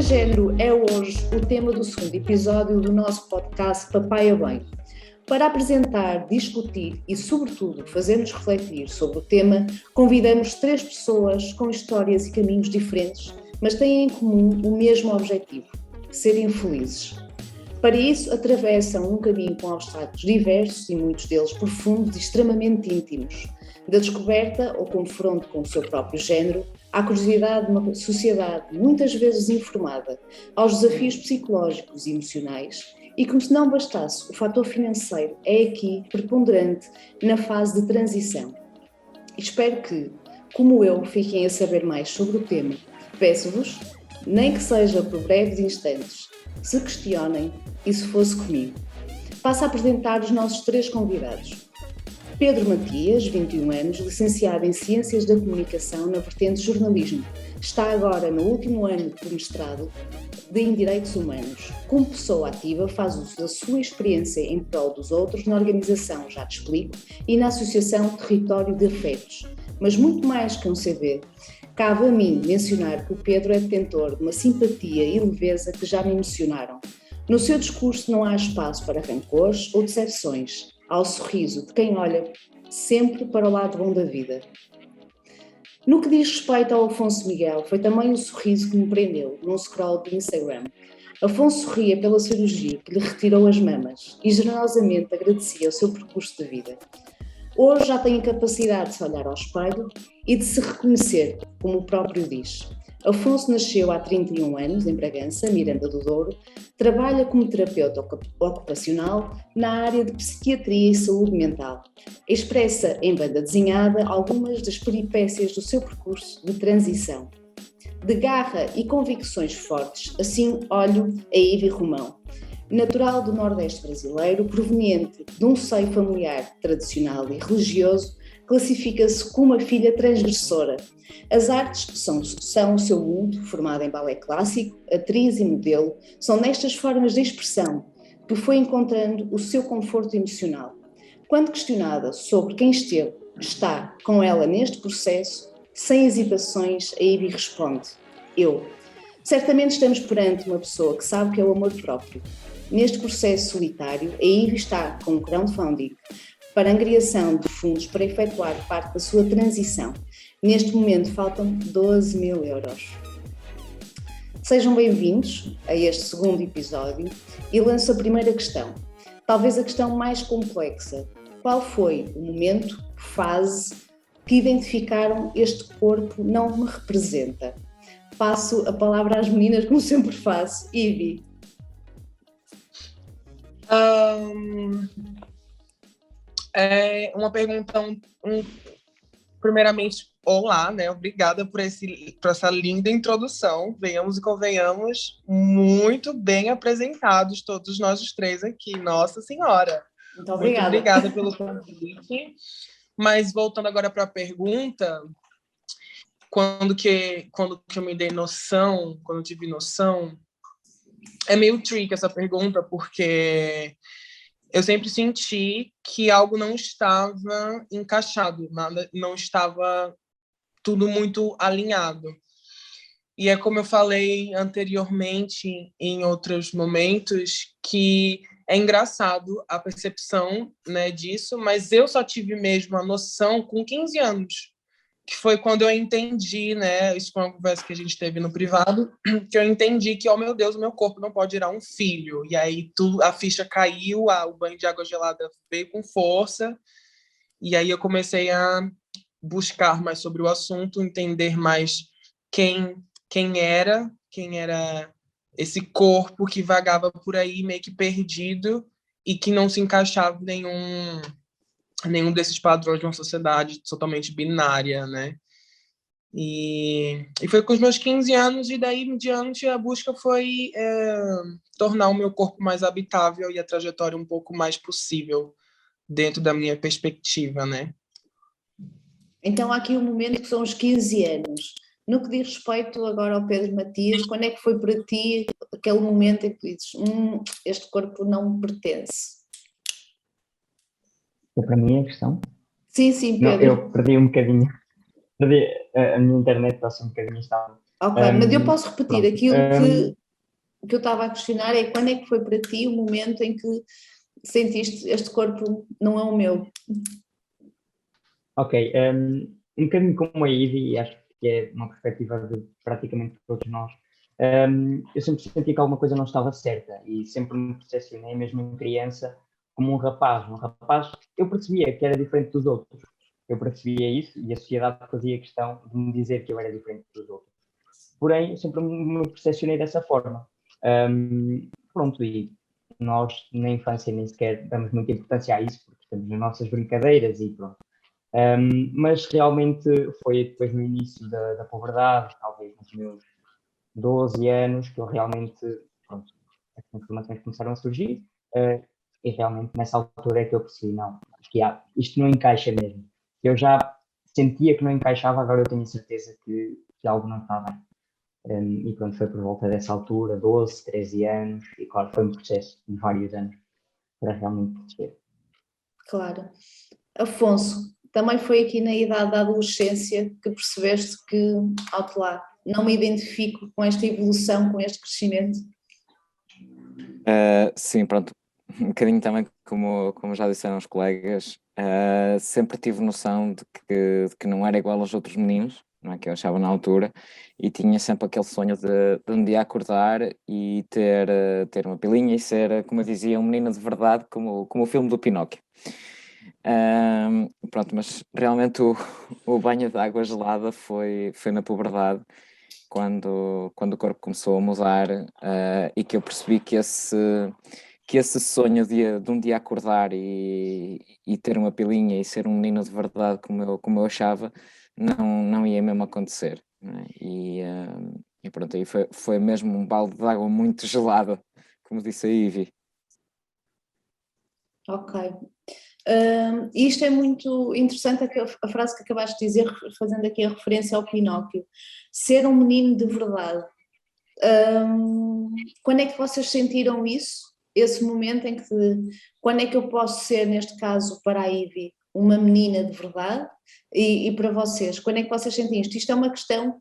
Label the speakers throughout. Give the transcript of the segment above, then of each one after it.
Speaker 1: Transgénero é hoje o tema do segundo episódio do nosso podcast Papai é Bem. Para apresentar, discutir e, sobretudo, fazer-nos refletir sobre o tema, convidamos 3 pessoas com histórias e caminhos diferentes, mas têm em comum o mesmo objetivo: serem felizes. Para isso, atravessam um caminho com obstáculos diversos e muitos deles profundos e extremamente íntimos, da descoberta ou confronto com o seu próprio género, à curiosidade de uma sociedade muitas vezes informada, aos desafios psicológicos e emocionais, e como se não bastasse, o fator financeiro é aqui preponderante na fase de transição. Espero que, como eu, fiquem a saber mais sobre o tema. Peço-vos, nem que seja por breves instantes, se questionem e se fosse comigo. Passo a apresentar os nossos 3 convidados. Pedro Matias, 21 anos, licenciado em Ciências da Comunicação na vertente de jornalismo. Está agora no último ano de mestrado em Direitos Humanos. Como pessoa ativa, faz uso da sua experiência em prol dos outros na organização Já Te Explico e na Associação Território de Afetos. Mas muito mais que um CV. Cabe a mim mencionar que o Pedro é detentor de uma simpatia e leveza que já me emocionaram. No seu discurso não há espaço para rancores ou decepções. Há o sorriso de quem olha sempre para o lado bom da vida. No que diz respeito ao Afonso Miguel, foi também o sorriso que me prendeu num scroll do Instagram. Afonso sorria pela cirurgia que lhe retirou as mamas e generosamente agradecia o seu percurso de vida. Hoje já tem a capacidade de se olhar ao espelho e de se reconhecer, como o próprio diz. Afonso nasceu há 31 anos em Bragança, Miranda do Douro, trabalha como terapeuta ocupacional na área de psiquiatria e saúde mental. Expressa em banda desenhada algumas das peripécias do seu percurso de transição. De garra e convicções fortes, assim olho a Ivy Romão. Natural do Nordeste brasileiro, proveniente de um seio familiar tradicional e religioso, classifica-se como uma filha transgressora. As artes são o seu mundo, formada em balé clássico, atriz e modelo, são nestas formas de expressão que foi encontrando o seu conforto emocional. Quando questionada sobre quem está com ela neste processo, sem hesitações, a Ivy responde: eu. Certamente estamos perante uma pessoa que sabe o que é o amor próprio. Neste processo solitário, a Ivy está com um crowdfunding para a angariação de fundos para efetuar parte da sua transição. Neste momento faltam 12.000 euros. Sejam bem-vindos a este segundo episódio e lanço a primeira questão, talvez a questão mais complexa. Qual foi o momento, fase, que identificaram este corpo não me representa? Passo a palavra às meninas, como sempre faço. Ivy.
Speaker 2: É uma pergunta, primeiramente, olá, né? Obrigada por essa linda introdução. Venhamos e convenhamos, muito bem apresentados todos nós os 3 aqui. Nossa Senhora!
Speaker 1: Muito obrigada.
Speaker 2: Muito obrigada pelo convite. Mas voltando agora para a pergunta, quando que eu me dei noção, quando eu tive noção, é meio tricky essa pergunta, porque eu sempre senti que algo não estava encaixado, nada, não estava tudo muito alinhado. E é como eu falei anteriormente, em outros momentos, que é engraçado a percepção, né, disso, mas eu só tive mesmo a noção com 15 anos, que foi quando eu entendi, né, isso foi uma conversa que a gente teve no privado, que eu entendi que, oh meu Deus, o meu corpo não pode virar um filho. E aí a ficha caiu, o banho de água gelada veio com força, e aí eu comecei a buscar mais sobre o assunto, entender mais quem era esse corpo que vagava por aí meio que perdido e que não se encaixava em nenhum desses padrões de uma sociedade totalmente binária, né? E foi com os meus 15 anos, e daí em diante a busca foi tornar o meu corpo mais habitável e a trajetória um pouco mais possível dentro da minha perspectiva, né?
Speaker 1: Então há aqui um momento que são os 15 anos. No que diz respeito agora ao Pedro Matias, quando é que foi para ti aquele momento em que dizes este corpo não me pertence?
Speaker 3: É para mim a questão?
Speaker 1: Sim,
Speaker 3: Não,
Speaker 1: Pedro.
Speaker 3: eu perdi um bocadinho. Perdi a minha internet, está assim um bocadinho instável.
Speaker 1: Ok, mas eu posso repetir
Speaker 3: Pronto.
Speaker 1: aquilo que eu estava a questionar é quando é que foi para ti o momento em que sentiste este corpo não é o meu?
Speaker 3: Ok, um bocadinho como a Ivy, e acho que é uma perspectiva de praticamente todos nós, eu sempre senti que alguma coisa não estava certa e sempre me percepcionei, mesmo em criança, como um rapaz. Um rapaz, eu percebia que era diferente dos outros, eu percebia isso e a sociedade fazia questão de me dizer que eu era diferente dos outros. Porém, eu sempre me percepcionei dessa forma. Pronto, e nós na infância nem sequer damos muita importância a isso, porque temos as nossas brincadeiras e pronto. Mas realmente foi depois no início da puberdade, talvez nos meus 12 anos, que eu realmente, pronto, as informações começaram a surgir, e realmente nessa altura é que eu percebi, não, acho que isto não encaixa mesmo. Eu já sentia que não encaixava, agora eu tenho certeza que algo não está bem. E pronto, foi por volta dessa altura, 12, 13 anos, e claro, foi um processo de vários anos para realmente crescer.
Speaker 1: Claro. Afonso, também foi aqui na idade da adolescência que percebeste que, alto lá, não me identifico com esta evolução, com este crescimento?
Speaker 4: Sim, pronto, um bocadinho também como já disseram os colegas, sempre tive noção de que não era igual aos outros meninos, não é, que eu achava na altura, e tinha sempre aquele sonho de um dia acordar e ter uma pilinha e ser, como eu dizia, um menino de verdade, como o filme do Pinóquio. Pronto, mas realmente o banho de água gelada foi na puberdade, quando o corpo começou a mudar, e que eu percebi que esse sonho de um dia acordar e ter uma pilinha e ser um menino de verdade como eu achava, não ia mesmo acontecer, não é? E pronto, aí foi mesmo um balde de água muito gelada, como disse a Ivy.
Speaker 1: Ok. Isto é muito interessante, a frase que acabaste de dizer, fazendo aqui a referência ao Pinóquio. Ser um menino de verdade. Quando é que vocês sentiram isso? Esse momento em que, quando é que eu posso ser, neste caso, para a Ivy, uma menina de verdade? E para vocês, quando é que vocês sentem isto? Isto é uma questão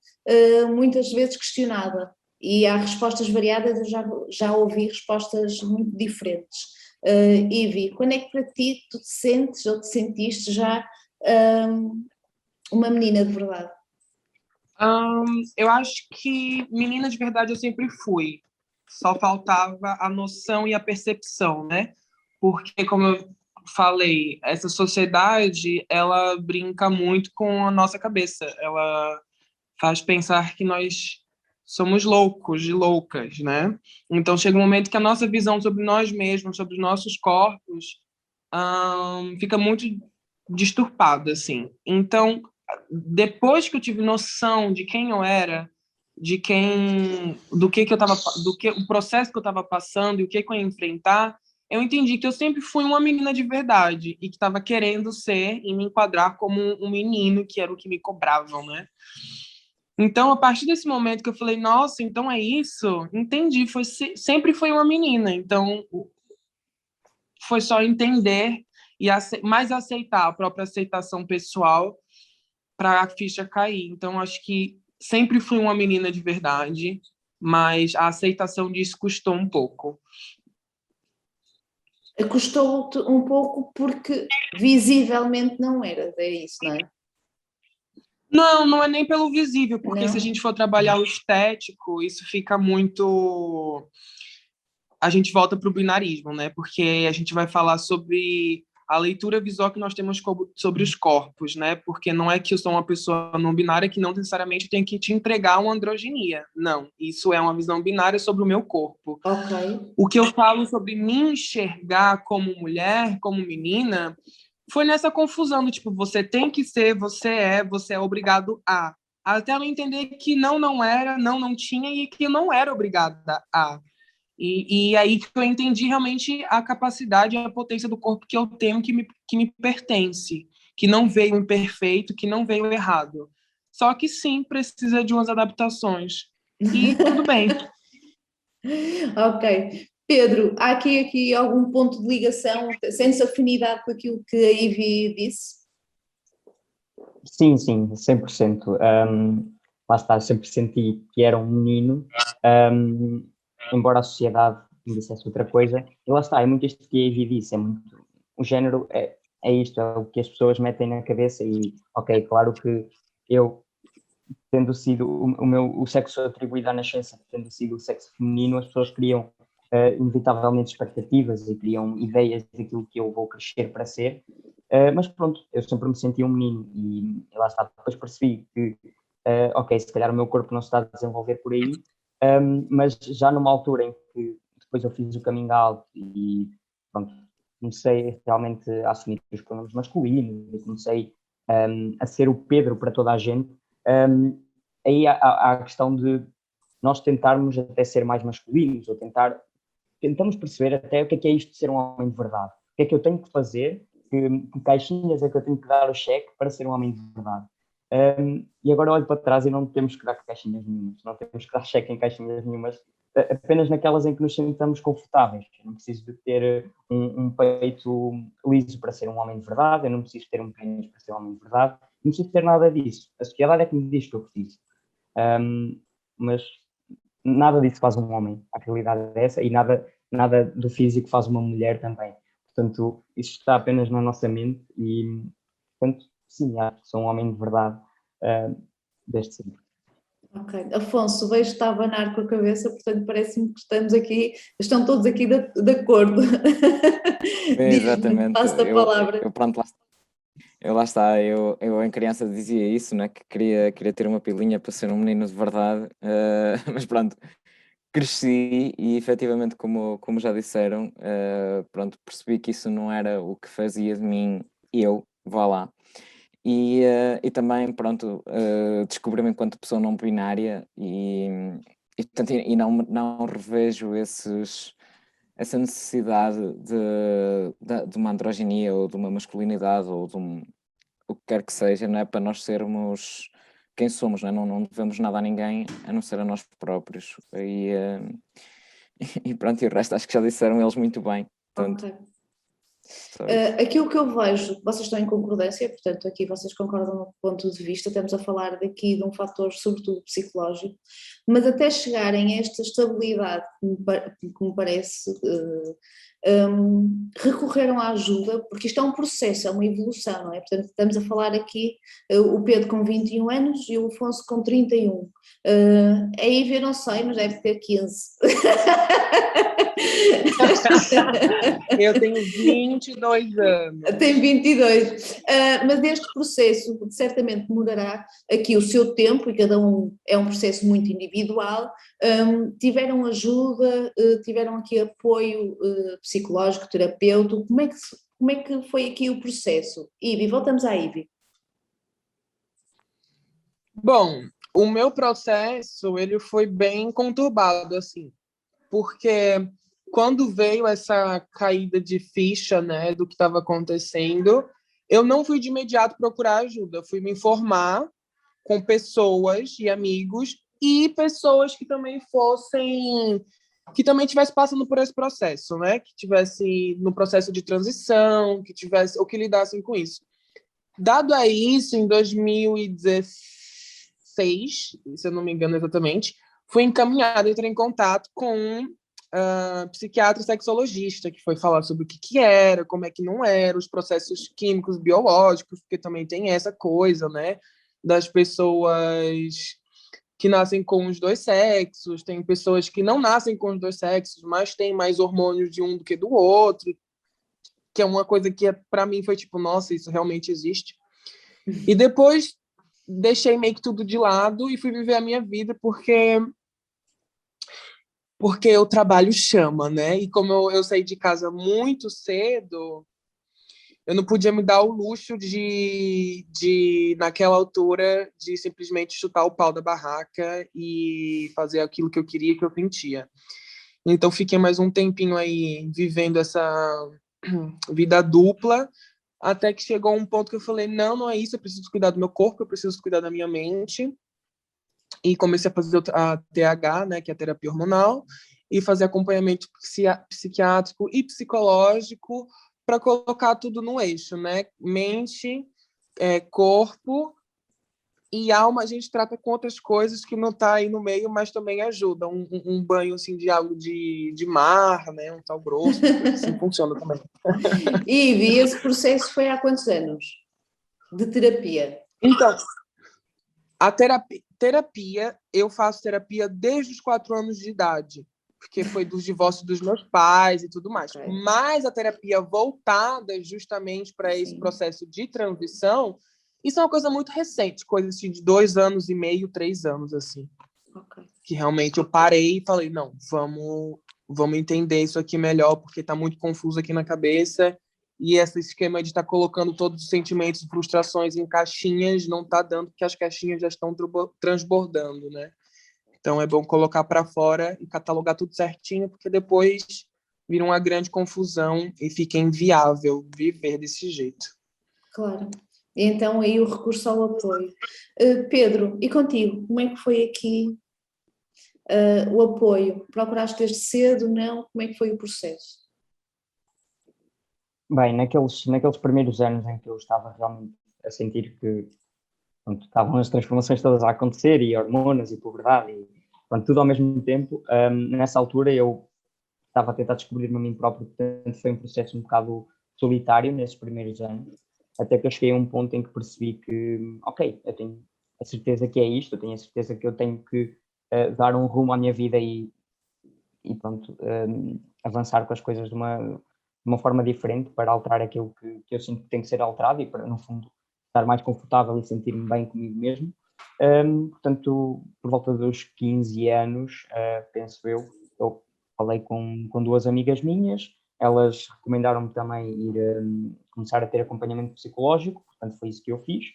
Speaker 1: muitas vezes questionada e há respostas variadas, eu já ouvi respostas muito diferentes. Ivy, quando é que para ti tu te sentes ou te sentiste já uma menina de verdade?
Speaker 2: Eu acho que menina de verdade eu sempre fui. Só faltava a noção e a percepção, né? Porque, como eu falei, essa sociedade, ela brinca muito com a nossa cabeça. Ela faz pensar que nós somos loucos e loucas, né? Então, chega um momento que a nossa visão sobre nós mesmos, sobre os nossos corpos, fica muito disturpada, assim. Então, depois que eu tive noção de quem eu era, do que eu tava, do que o processo que eu estava passando e o que eu ia enfrentar, eu entendi que eu sempre fui uma menina de verdade e que estava querendo ser e me enquadrar como um menino, que era o que me cobravam, né? Então, a partir desse momento que eu falei, nossa, então é isso, entendi, sempre foi uma menina. Então, foi só entender e mais aceitar, a própria aceitação pessoal para a ficha cair. Então, acho que sempre fui uma menina de verdade, mas a aceitação disso custou um pouco.
Speaker 1: Custou-te um pouco porque visivelmente não eras, é isso, não é?
Speaker 2: Não é nem pelo visível, porque
Speaker 1: não?
Speaker 2: Se a gente for trabalhar o estético, isso fica muito... A gente volta para o binarismo, né? Porque a gente vai falar sobre a leitura visual que nós temos sobre os corpos, né? Porque não é que eu sou uma pessoa não binária que não necessariamente tem que te entregar uma androginia. Não, isso é uma visão binária sobre o meu corpo.
Speaker 1: Ok.
Speaker 2: O que eu falo sobre me enxergar como mulher, como menina, foi nessa confusão do tipo, você tem que ser, você é obrigado a. Até ela entender que não era, não tinha e que eu não era obrigada a. E aí que eu entendi realmente a capacidade e a potência do corpo que eu tenho, que me pertence, que não veio imperfeito, que não veio errado. Só que sim, precisa de umas adaptações. E tudo bem.
Speaker 1: Ok. Pedro, há aqui algum ponto de ligação? Sentes afinidade com aquilo que a Ivy disse?
Speaker 3: Sim, sim, 100%. Lá está, sempre senti que era um menino, embora a sociedade me dissesse outra coisa. E lá está, é muito isto que a Ivy disse, é muito, o género é isto, é o que as pessoas metem na cabeça e, ok, claro que eu, tendo sido o sexo atribuído à nascença, tendo sido o sexo feminino, as pessoas criam inevitavelmente expectativas e criam ideias daquilo que eu vou crescer para ser. Mas pronto, eu sempre me senti um menino e lá está, depois percebi que, ok, se calhar o meu corpo não se está a desenvolver por aí, mas já numa altura em que depois eu fiz o coming out e pronto, comecei realmente a assumir os pronomes masculinos e comecei a ser o Pedro para toda a gente, aí há a questão de nós tentarmos até ser mais masculinos ou tentamos perceber até o que é isto de ser um homem de verdade, o que é que eu tenho que fazer, que caixinhas é que eu tenho que dar o cheque para ser um homem de verdade. E agora olho para trás e não temos que dar caixinhas nenhumas, não temos que dar cheque em caixinhas nenhumas, apenas naquelas em que nos sentamos confortáveis. Eu não preciso de ter um peito liso para ser um homem de verdade, eu não preciso ter um pênis para ser um homem de verdade, não preciso ter nada disso. A sociedade é que me diz que eu preciso. Mas nada disso faz um homem, a realidade é essa, e nada do físico faz uma mulher também. Portanto, isso está apenas na nossa mente e, portanto, sim, acho que sou um homem de verdade desde sempre.
Speaker 1: Ok. Afonso, vejo-te a abanar com a cabeça, portanto parece-me que estão todos aqui de acordo. Diz-me,
Speaker 4: Exatamente,
Speaker 1: passo a palavra.
Speaker 4: pronto, lá está, eu em criança dizia isso, né, que queria ter uma pilinha para ser um menino de verdade, mas pronto, cresci e efetivamente, como já disseram, pronto, percebi que isso não era o que fazia de mim vá lá. E também, pronto, descobri-me enquanto pessoa não binária e não revejo essa necessidade de uma androginia ou de uma masculinidade ou o que quer que seja, não é? Para nós sermos quem somos, não é? Não devemos nada a ninguém a não ser a nós próprios. E pronto, e o resto acho que já disseram eles muito bem. Portanto,
Speaker 1: Ok. Aquilo que eu vejo, vocês estão em concordância, portanto aqui vocês concordam no ponto de vista, estamos a falar daqui de um fator sobretudo psicológico, mas até chegarem a esta estabilidade que me parece, recorreram à ajuda, porque isto é um processo, é uma evolução, não é? Portanto estamos a falar aqui, o Pedro com 21 anos e o Afonso com 31. A Ivy eu não sei, mas deve ter 15.
Speaker 2: Eu tenho 22 anos.
Speaker 1: Tem 22. Mas este processo certamente demorará aqui o seu tempo e cada um é um processo muito individual. Tiveram ajuda, tiveram aqui apoio psicológico, terapêutico. Como é que foi aqui o processo? Ivy, voltamos à Ivy.
Speaker 2: Bom, o meu processo, ele foi bem conturbado, assim, porque quando veio essa caída de ficha, né, do que estava acontecendo, eu não fui de imediato procurar ajuda, eu fui me informar com pessoas e amigos e pessoas que também tivessem passando por esse processo, né, que tivesse no processo de transição, que tivesse ou que lidassem com isso. Dado a isso, em 2016, se eu não me engano exatamente, fui encaminhada, entrei em contato com um psiquiatra sexologista, que foi falar sobre o que era, como é que não era, os processos químicos, biológicos, porque também tem essa coisa, né, das pessoas que nascem com os dois sexos, tem pessoas que não nascem com os dois sexos, mas têm mais hormônios de um do que do outro, que é uma coisa que para mim foi tipo, nossa, isso realmente existe. E depois deixei meio que tudo de lado e fui viver a minha vida porque o trabalho chama, né? E como eu saí de casa muito cedo, eu não podia me dar o luxo naquela altura, de simplesmente chutar o pau da barraca e fazer aquilo que eu queria, que eu sentia. Então, fiquei mais um tempinho aí vivendo essa vida dupla, até que chegou um ponto que eu falei, não é isso, eu preciso cuidar do meu corpo, eu preciso cuidar da minha mente. E comecei a fazer a TH, né, que é a terapia hormonal, e fazer acompanhamento psiquiátrico e psicológico para colocar tudo no eixo, né? Mente, corpo e alma a gente trata com outras coisas que não está aí no meio, mas também ajuda. Um banho assim, de água de mar, né? Um sal grosso, assim funciona também.
Speaker 1: E esse processo foi há quantos anos de terapia?
Speaker 2: Então, a terapia, eu faço terapia desde os 4 anos de idade, porque foi dos divórcios dos meus pais e tudo mais.
Speaker 1: Okay.
Speaker 2: Mas a terapia voltada justamente para esse processo de transição, isso é uma coisa muito recente, coisa assim de 2 anos e meio, 3 anos, assim.
Speaker 1: Okay.
Speaker 2: Que realmente eu parei e falei, não, vamos entender isso aqui melhor, porque está muito confuso aqui na cabeça, e esse esquema de estar colocando todos os sentimentos e frustrações em caixinhas não está dando, porque as caixinhas já estão transbordando, né? Então é bom colocar para fora e catalogar tudo certinho, porque depois vira uma grande confusão e fica inviável viver desse jeito.
Speaker 1: Claro. E então aí o recurso ao apoio. Pedro, e contigo, como é que foi aqui o apoio? Procuraste desde cedo, não? Como é que foi o processo?
Speaker 3: Bem, naqueles primeiros anos em que eu estava realmente a sentir que pronto, estavam as transformações todas a acontecer, e hormonas, e puberdade, e pronto, tudo ao mesmo tempo, nessa altura eu estava a tentar descobrir-me a mim próprio, portanto foi um processo um bocado solitário nesses primeiros anos, até que eu cheguei a um ponto em que percebi que, ok, eu tenho a certeza que é isto, eu tenho a certeza que eu tenho que dar um rumo à minha vida e pronto, avançar com as coisas de uma forma diferente para alterar aquilo que eu sinto que tem que ser alterado e para, no fundo, estar mais confortável e sentir-me bem comigo mesmo. Portanto, por volta dos 15 anos, penso eu falei com 2 amigas minhas, elas recomendaram-me também ir começar a ter acompanhamento psicológico, portanto foi isso que eu fiz.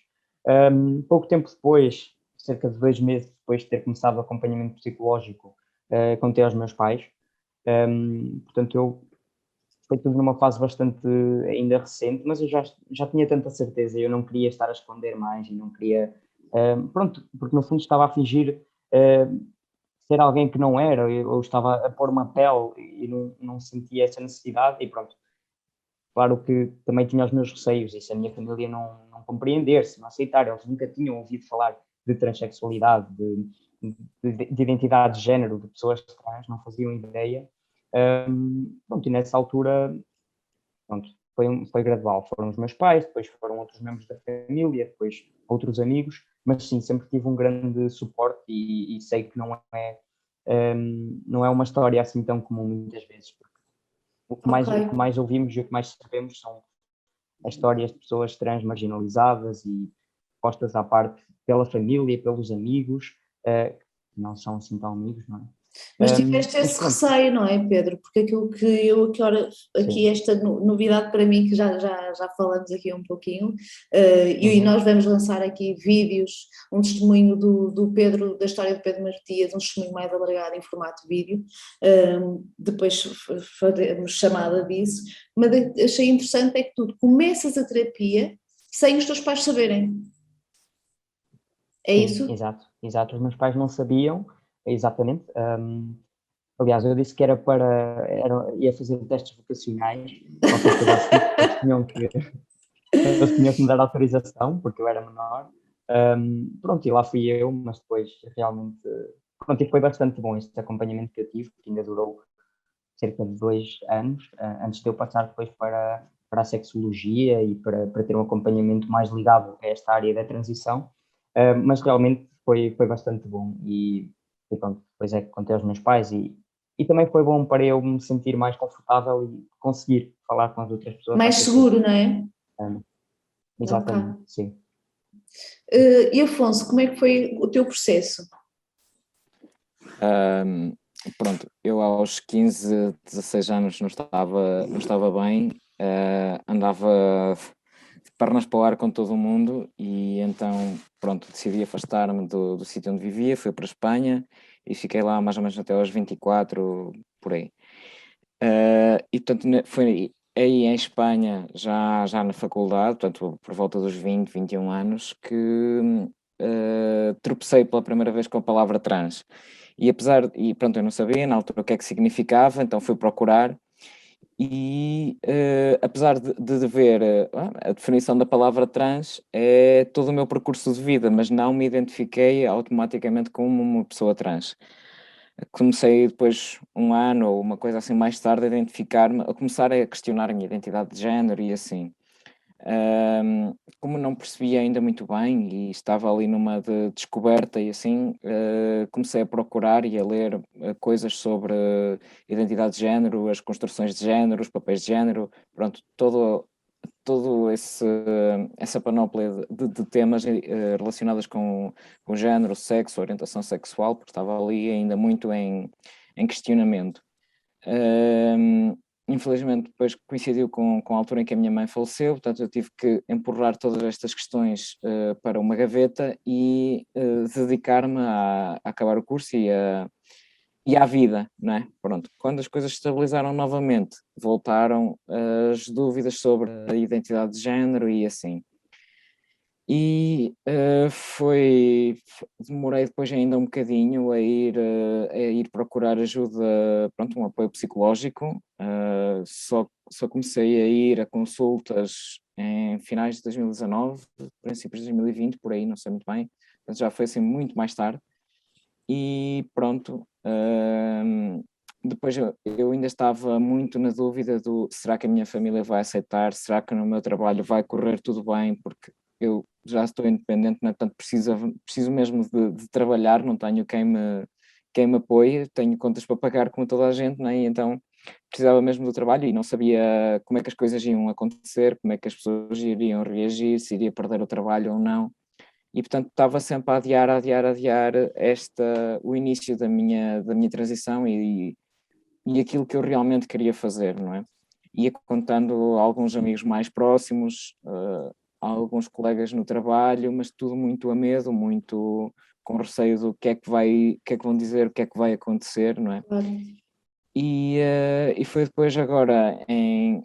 Speaker 3: Pouco tempo depois, cerca de 2 meses depois de ter começado o acompanhamento psicológico, contei aos meus pais. Portanto, foi tudo numa fase bastante ainda recente, mas eu já tinha tanta certeza, eu não queria estar a esconder mais e não queria, pronto, porque no fundo estava a fingir ser alguém que não era, ou estava a pôr uma pele e não sentia essa necessidade e pronto. Claro que também tinha os meus receios, e se a minha família não compreender, se não aceitar, eles nunca tinham ouvido falar de transexualidade, de identidade de género, de pessoas trans, não faziam ideia. Pronto, e nessa altura, pronto, foi gradual. Foram os meus pais, depois foram outros membros da família, depois outros amigos, mas sim, sempre tive um grande suporte e sei que não é uma história assim tão comum muitas vezes. O que mais ouvimos e o que mais sabemos são as histórias de pessoas trans marginalizadas e postas à parte pela família, pelos amigos, que não são assim tão amigos, não é?
Speaker 1: Mas tiveste esse receio, não é, Pedro? Porque aquilo que eu, aqui esta novidade para mim, que já falamos aqui um pouquinho, e nós vamos lançar aqui vídeos, um testemunho do Pedro, da história do Pedro Matias, um testemunho mais alargado em formato vídeo, depois faremos chamada disso, mas achei interessante é que tu começas a terapia sem os teus pais saberem. É
Speaker 3: Sim,
Speaker 1: isso?
Speaker 3: Exato. Os meus pais não sabiam, exatamente. Aliás, eu disse que ia fazer testes vocacionais, qualquer coisa assim, eles tinham que me dar autorização, porque eu era menor. Pronto, e lá fui eu, mas depois realmente, pronto, e foi bastante bom este acompanhamento que eu tive, que ainda durou cerca de 2 anos, antes de eu passar depois para a sexologia e para ter um acompanhamento mais ligado a esta área da transição. Mas realmente foi bastante bom e pronto, depois é que contei aos meus pais e também foi bom para eu me sentir mais confortável e conseguir falar com as outras pessoas.
Speaker 1: Mais seguro, não é?
Speaker 3: Exatamente,
Speaker 1: okay.
Speaker 3: Sim.
Speaker 1: E Afonso, como é que foi o teu processo?
Speaker 4: Pronto, eu aos 15, 16 anos não estava bem, andava de pernas para o ar com todo o mundo e então, pronto, decidi afastar-me do sítio onde vivia, fui para a Espanha e fiquei lá mais ou menos até aos 24, por aí. E portanto foi aí em Espanha, já na faculdade, portanto por volta dos 20, 21 anos, que tropecei pela primeira vez com a palavra trans. E pronto, eu não sabia na altura o que é que significava, então fui procurar E apesar de ver a definição da palavra trans, é todo o meu percurso de vida, mas não me identifiquei automaticamente como uma pessoa trans. Comecei depois, um ano ou uma coisa assim mais tarde, a identificar-me, a começar a questionar a minha identidade de género e assim. Como não percebia ainda muito bem e estava ali numa de descoberta e assim, comecei a procurar e a ler coisas sobre identidade de género, as construções de género, os papéis de género, pronto, todo essa panóplia de temas relacionados com género, sexo, orientação sexual, porque estava ali ainda muito em questionamento. Infelizmente depois coincidiu com a altura em que a minha mãe faleceu, portanto eu tive que empurrar todas estas questões para uma gaveta e dedicar-me a acabar o curso e à vida, não é? Pronto, quando as coisas se estabilizaram novamente, voltaram as dúvidas sobre a identidade de género e assim. E demorei depois ainda um bocadinho a ir procurar ajuda, pronto, um apoio psicológico, só comecei a ir a consultas em finais de 2019, princípios de 2020, por aí, não sei muito bem, portanto já foi assim muito mais tarde, e pronto, depois eu ainda estava muito na dúvida do será que a minha família vai aceitar, será que no meu trabalho vai correr tudo bem, porque eu já estou independente, né? Portanto preciso mesmo de trabalhar, não tenho quem me apoie, tenho contas para pagar como toda a gente, né? E então precisava mesmo do trabalho e não sabia como é que as coisas iam acontecer, como é que as pessoas iriam reagir, se iria perder o trabalho ou não. E portanto estava sempre a adiar o início da minha transição e aquilo que eu realmente queria fazer, não é? Ia contando a alguns amigos mais próximos, a alguns colegas no trabalho, mas tudo muito a medo, muito com receio do que é que vão dizer, o que é que vai acontecer, não é? E foi depois agora, em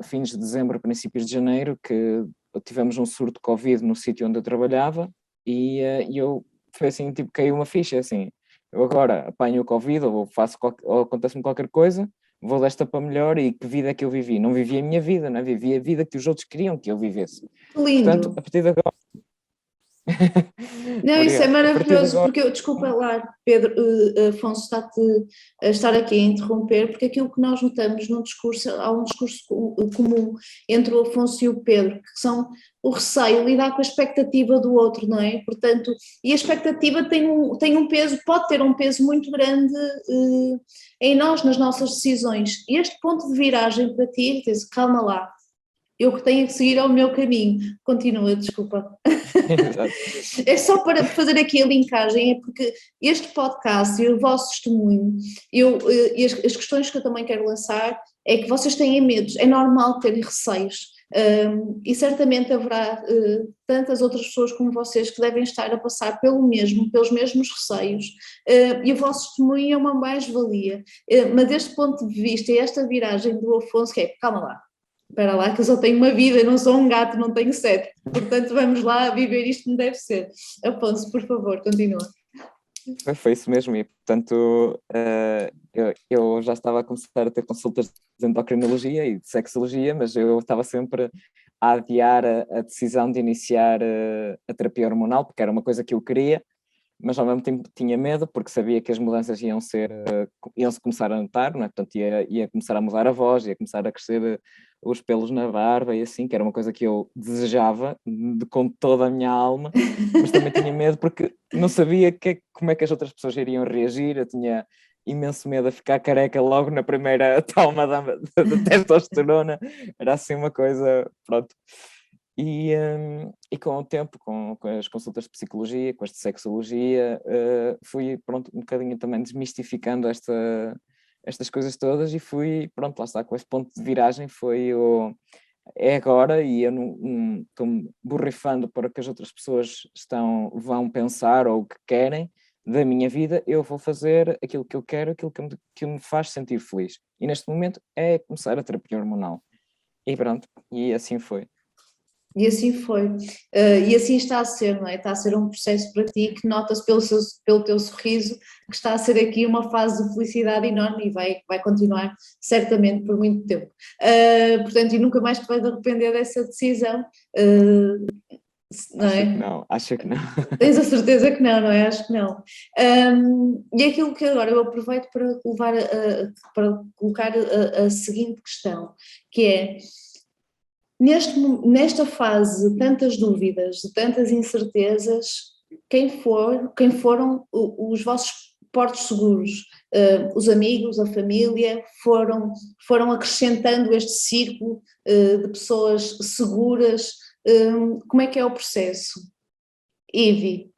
Speaker 4: fins de dezembro, princípios de janeiro, que tivemos um surto de Covid no sítio onde eu trabalhava e eu, foi assim, tipo, caiu uma ficha, assim, eu agora apanho o Covid ou acontece-me qualquer coisa, vou desta para melhor e que vida é que eu vivi? Não vivi a minha vida, não é? Vivi a vida que os outros queriam que eu vivesse.
Speaker 1: Que lindo!
Speaker 4: Portanto, a partir de agora...
Speaker 1: Não, isso é
Speaker 4: A partir de
Speaker 1: maravilhoso,
Speaker 4: agora...
Speaker 1: porque desculpa lá, Pedro, Afonso, a estar aqui a interromper, porque aquilo que nós notamos num discurso, há um discurso comum entre o Afonso e o Pedro, que são o receio, lidar com a expectativa do outro, não é? Portanto, e a expectativa tem um peso, pode ter um peso muito grande em nós, nas nossas decisões. E este ponto de viragem para ti, diz, calma lá, eu que tenho que seguir ao meu caminho. Continua, desculpa. É só para fazer aqui a linkagem, é porque este podcast e o vosso testemunho, e as questões que eu também quero lançar, é que vocês têm medos, é normal terem receios, e certamente haverá tantas outras pessoas como vocês que devem estar a passar pelos mesmos receios, e o vosso testemunho é uma mais-valia, mas deste ponto de vista, e esta viragem do Afonso, que é, calma lá, espera lá que eu só tenho uma vida, não sou um gato, não tenho sete, portanto vamos lá viver isto como deve ser. Afonso, por favor, continua.
Speaker 4: Foi isso mesmo, e portanto eu já estava a começar a ter consultas de endocrinologia e de sexologia, mas eu estava sempre a adiar a decisão de iniciar a terapia hormonal, porque era uma coisa que eu queria, mas ao mesmo tempo tinha medo, porque sabia que as mudanças iam-se começar a notar, não é? Portanto ia começar a mudar a voz, ia começar a crescer os pelos na barba e assim, que era uma coisa que eu desejava com toda a minha alma, mas também tinha medo porque não sabia como é que as outras pessoas iriam reagir, eu tinha imenso medo a ficar careca logo na primeira toma da testosterona, era assim uma coisa, pronto. E com o tempo, com as consultas de psicologia, com as de sexologia, fui, pronto, um bocadinho também desmistificando estas coisas todas e fui, pronto, lá está, com esse ponto de viragem é agora e eu não estou-me borrifando para que as outras pessoas vão pensar ou o que querem da minha vida, eu vou fazer aquilo que eu quero, aquilo que me faz sentir feliz. E neste momento é começar a terapia hormonal. E pronto, e assim foi.
Speaker 1: E assim foi. E assim está a ser, não é? Está a ser um processo para ti que nota-se pelo teu sorriso que está a ser aqui uma fase de felicidade enorme e vai continuar certamente por muito tempo. Portanto, e nunca mais te vais arrepender dessa decisão, não
Speaker 4: Acho que
Speaker 1: é?
Speaker 4: não, acho que não.
Speaker 1: Tens a certeza que não, não é? Acho que não. E aquilo que agora eu aproveito para, para colocar a seguinte questão, que é, nesta fase de tantas dúvidas, de tantas incertezas, quem foram os vossos portos seguros? Os amigos, a família, foram acrescentando este círculo de pessoas seguras? Como é que é o processo? Ivy?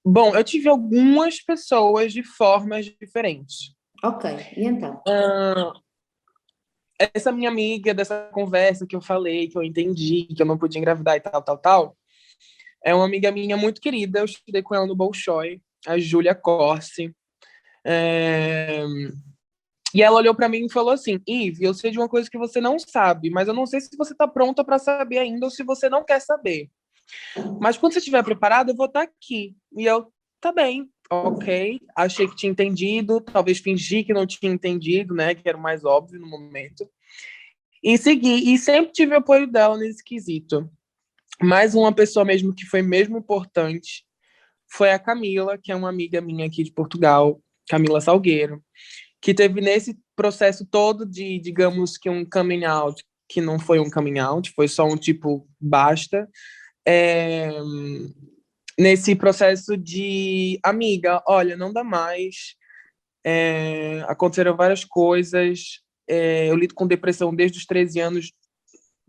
Speaker 2: Bom, eu tive algumas pessoas de formas diferentes.
Speaker 1: Ok, e então?
Speaker 2: Essa minha amiga dessa conversa que eu falei, que eu entendi, que eu não podia engravidar e tal, é uma amiga minha muito querida. Eu estudei com ela no Bolshoi, a Júlia Corsi. E ela olhou para mim e falou assim: Ivy, eu sei de uma coisa que você não sabe, mas eu não sei se você está pronta para saber ainda ou se você não quer saber. Mas quando você estiver preparada, eu vou estar aqui. E eu, tá bem, ok. Achei que tinha entendido, talvez fingi que não tinha entendido, né? Que era o mais óbvio no momento. E segui. E sempre tive o apoio dela nesse quesito. Mais uma pessoa mesmo que foi mesmo importante foi a Camila, que é uma amiga minha aqui de Portugal, Camila Salgueiro, que teve nesse processo todo de, digamos que um coming out, que não foi um coming out, foi só um tipo, basta. Nesse processo de amiga, olha, não dá mais, aconteceram várias coisas, eu lido com depressão desde os 13 anos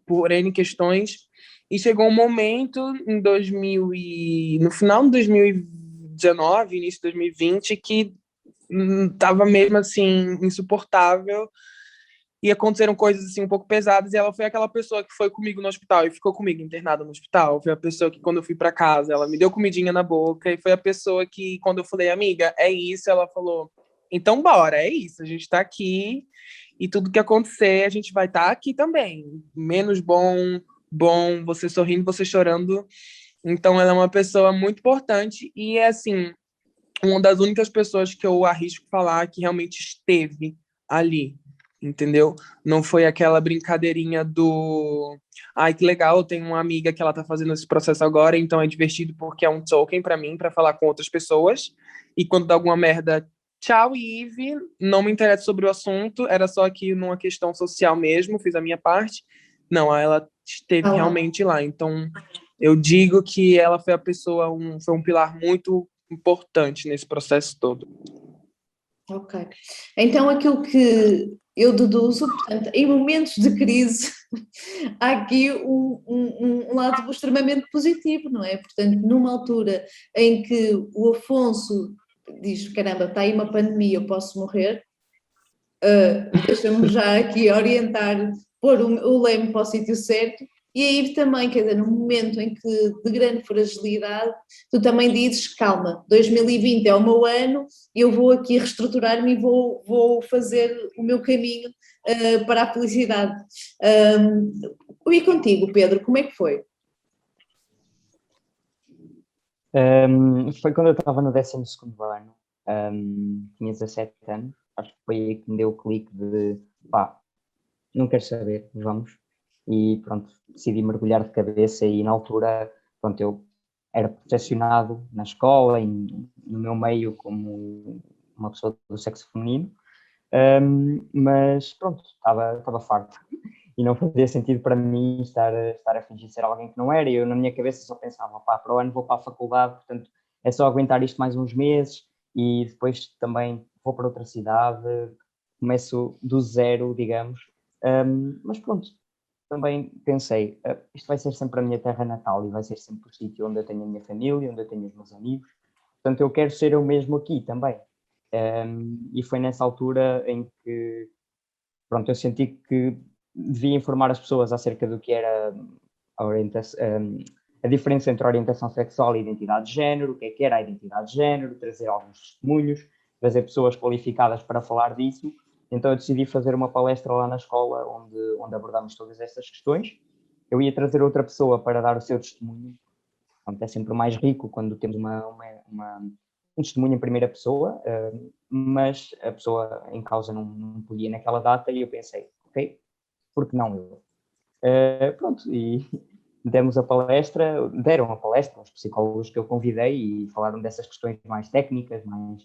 Speaker 2: por N questões, e chegou um momento no final de 2019, início de 2020, que estava mesmo assim insuportável, e aconteceram coisas assim um pouco pesadas, e ela foi aquela pessoa que foi comigo no hospital e ficou comigo internada no hospital. Foi a pessoa que, quando eu fui para casa, ela me deu comidinha na boca, e foi a pessoa que, quando eu falei, amiga, é isso, ela falou, então bora, é isso, a gente tá aqui, e tudo que acontecer, a gente vai estar aqui também. Menos bom, você sorrindo, você chorando. Então ela é uma pessoa muito importante, e é assim, uma das únicas pessoas que eu arrisco falar que realmente esteve ali, entendeu? Não foi aquela brincadeirinha do ai, que legal, eu tenho uma amiga que ela tá fazendo esse processo agora, então é divertido porque é um token para mim, para falar com outras pessoas, e quando dá alguma merda, tchau, Ive, não me interessa sobre o assunto, era só aqui numa questão social mesmo, fiz a minha parte. Não, ela esteve realmente lá, então eu digo que ela foi a pessoa, foi um pilar muito importante nesse processo todo.
Speaker 1: Ok. Então, aquilo que eu deduzo, portanto, em momentos de crise, há aqui um lado extremamente positivo, não é? Portanto, numa altura em que o Afonso diz, caramba, está aí uma pandemia, eu posso morrer, deixa-me já aqui orientar, pôr o leme para o sítio certo, e aí também, quer dizer, num momento em que de grande fragilidade, tu também dizes, calma, 2020 é o meu ano, eu vou aqui reestruturar-me e vou fazer o meu caminho para a felicidade. E contigo, Pedro, como é que foi?
Speaker 3: Foi quando eu estava no 12º ano, tinha 17 anos, acho que foi aí que me deu o clique de, pá, não quero saber, vamos. E pronto, decidi mergulhar de cabeça e na altura, pronto, eu era percepcionado na escola e no meu meio como uma pessoa do sexo feminino, mas pronto, estava farto e não fazia sentido para mim estar a fingir ser alguém que não era, e eu na minha cabeça só pensava, pá, para o ano vou para a faculdade, portanto é só aguentar isto mais uns meses e depois também vou para outra cidade, começo do zero, digamos. Mas pronto, também pensei, isto vai ser sempre a minha terra natal e vai ser sempre o sítio onde eu tenho a minha família, onde eu tenho os meus amigos, portanto eu quero ser eu mesmo aqui também. E foi nessa altura em que, pronto, eu senti que devia informar as pessoas acerca do que era a diferença entre orientação sexual e identidade de género, o que era a identidade de género, trazer alguns testemunhos, trazer pessoas qualificadas para falar disso, Então eu decidi fazer uma palestra lá na escola onde abordámos todas essas questões. Eu ia trazer outra pessoa para dar o seu testemunho. Portanto, é sempre mais rico quando temos um testemunho em primeira pessoa, mas a pessoa em causa não podia naquela data e eu pensei, ok, por que não eu? Pronto, e deram a palestra aos psicólogos que eu convidei e falaram dessas questões mais técnicas, mais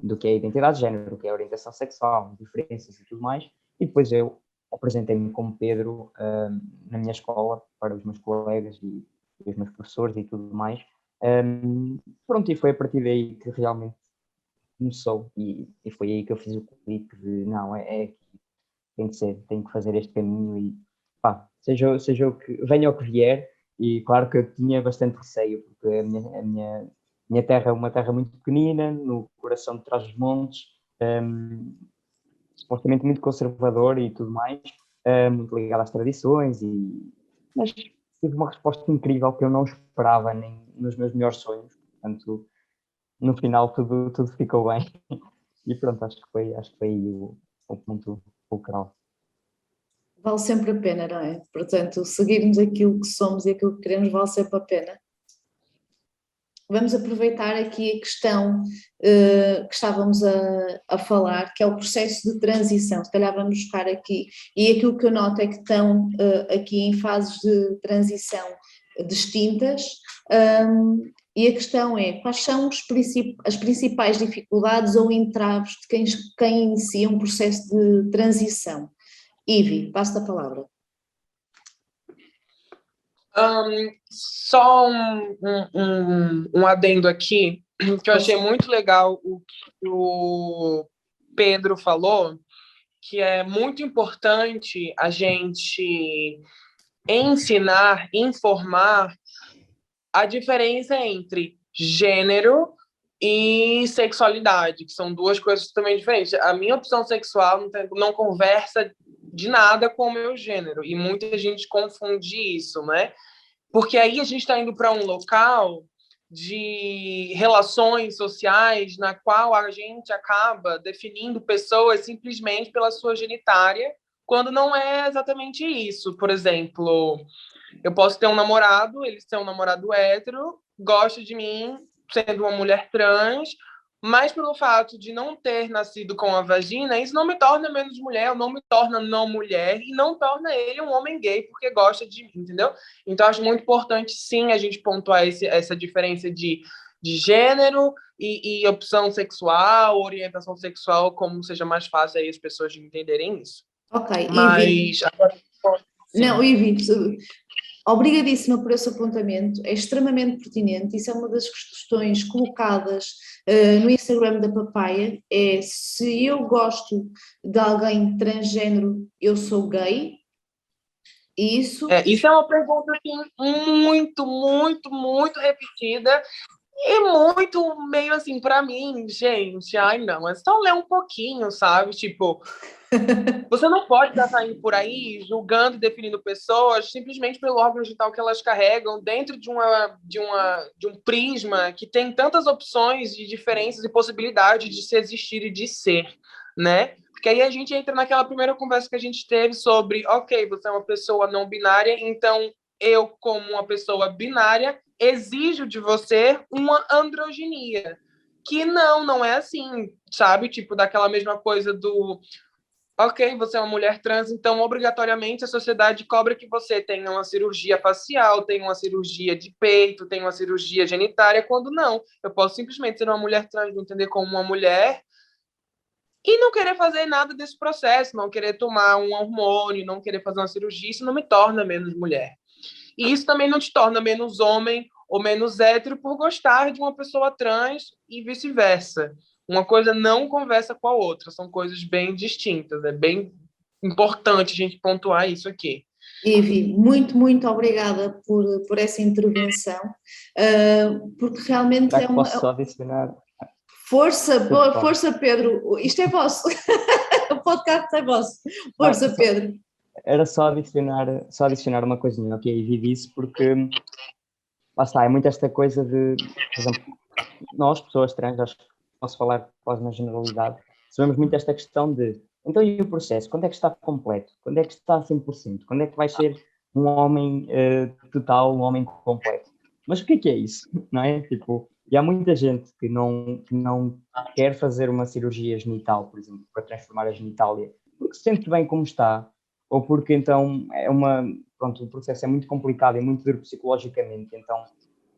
Speaker 3: do que é a identidade de género, do que é a orientação sexual, diferenças e tudo mais, e depois eu apresentei-me como Pedro na minha escola para os meus colegas e os meus professores e tudo mais. Pronto, e foi a partir daí que realmente começou e foi aí que eu fiz o clique de não, tem que ser, tenho que fazer este caminho e pá, seja o que venha o que vier. E claro que eu tinha bastante receio porque a minha terra é uma terra muito pequenina, no coração de Trás-os-Montes, supostamente muito conservador e tudo mais, muito ligado às tradições, mas tive uma resposta incrível que eu não esperava nem nos meus melhores sonhos. Portanto, no final tudo ficou bem. E pronto, acho que foi aí o ponto fulcral.
Speaker 1: Vale sempre a pena, não é? Portanto, seguirmos aquilo que somos e aquilo que queremos vale sempre a pena. Vamos aproveitar aqui a questão que estávamos a falar, que é o processo de transição. Se calhar vamos buscar aqui, e aquilo que eu noto é que estão aqui em fases de transição distintas, e a questão é, quais são as principais dificuldades ou entraves de quem inicia um processo de transição? Ivi, passo a palavra.
Speaker 2: Só um adendo aqui, que eu achei muito legal o que o Pedro falou, que é muito importante a gente ensinar, informar a diferença entre gênero e sexualidade, que são duas coisas totalmente diferentes. A minha opção sexual não conversa de nada com o meu gênero, e muita gente confunde isso, né? Porque aí a gente está indo para um local de relações sociais na qual a gente acaba definindo pessoas simplesmente pela sua genitária, quando não é exatamente isso. Por exemplo, eu posso ter um namorado, ele ser um namorado hétero, gosta de mim, sendo uma mulher trans, mas pelo fato de não ter nascido com a vagina, isso não me torna menos mulher, não me torna não mulher, e não torna ele um homem gay porque gosta de mim, entendeu? Então, acho muito importante, sim, a gente pontuar essa diferença de gênero e opção sexual, orientação sexual, como seja mais fácil aí as pessoas entenderem isso.
Speaker 1: Ok,
Speaker 2: mas
Speaker 1: Ivi.
Speaker 2: Agora,
Speaker 1: não, Ivi, obrigadíssima por esse apontamento, é extremamente pertinente. Isso é uma das questões colocadas no Instagram da Papaya, é se eu gosto de alguém transgênero, eu sou gay? E isso
Speaker 2: é uma pergunta assim, muito, muito, muito repetida e muito meio assim, para mim, gente, ai não, é só ler um pouquinho, sabe? Tipo, você não pode estar saindo por aí julgando e definindo pessoas simplesmente pelo órgão genital que elas carregam dentro de um prisma que tem tantas opções de diferenças e possibilidades de se existir e de ser, né? Porque aí a gente entra naquela primeira conversa que a gente teve sobre, ok, você é uma pessoa não binária, então eu, como uma pessoa binária, exijo de você uma androginia. Que não é assim, sabe? Tipo, daquela mesma coisa do ok, você é uma mulher trans, então obrigatoriamente a sociedade cobra que você tenha uma cirurgia facial, tenha uma cirurgia de peito, tenha uma cirurgia genitária, quando não. Eu posso simplesmente ser uma mulher trans, me entender como uma mulher e não querer fazer nada desse processo, não querer tomar um hormônio, não querer fazer uma cirurgia, isso não me torna menos mulher. E isso também não te torna menos homem ou menos hétero por gostar de uma pessoa trans e vice-versa. Uma coisa não conversa com a outra, são coisas bem distintas. É bem importante a gente pontuar isso aqui.
Speaker 1: Ivi, muito, muito obrigada por essa intervenção, porque realmente
Speaker 3: Será
Speaker 1: é
Speaker 3: que
Speaker 1: uma...
Speaker 3: posso só adicionar?
Speaker 1: Força, Pedro, isto é vosso, o podcast é vosso, força, Pedro.
Speaker 3: Era só adicionar uma coisinha, ok, e vi disso porque, lá está, é muito esta coisa de, por exemplo, nós, pessoas trans, acho que posso falar quase na generalidade, sabemos muito esta questão de Então, e o processo? Quando é que está completo? Quando é que está a 100%? Quando é que vai ser um homem total, um homem completo? Mas o que é isso? Não é? Tipo, e há muita gente que não quer fazer uma cirurgia genital, por exemplo, para transformar a genitália, porque se sente bem como está, ou porque então pronto, o processo é muito complicado e muito duro psicologicamente, então,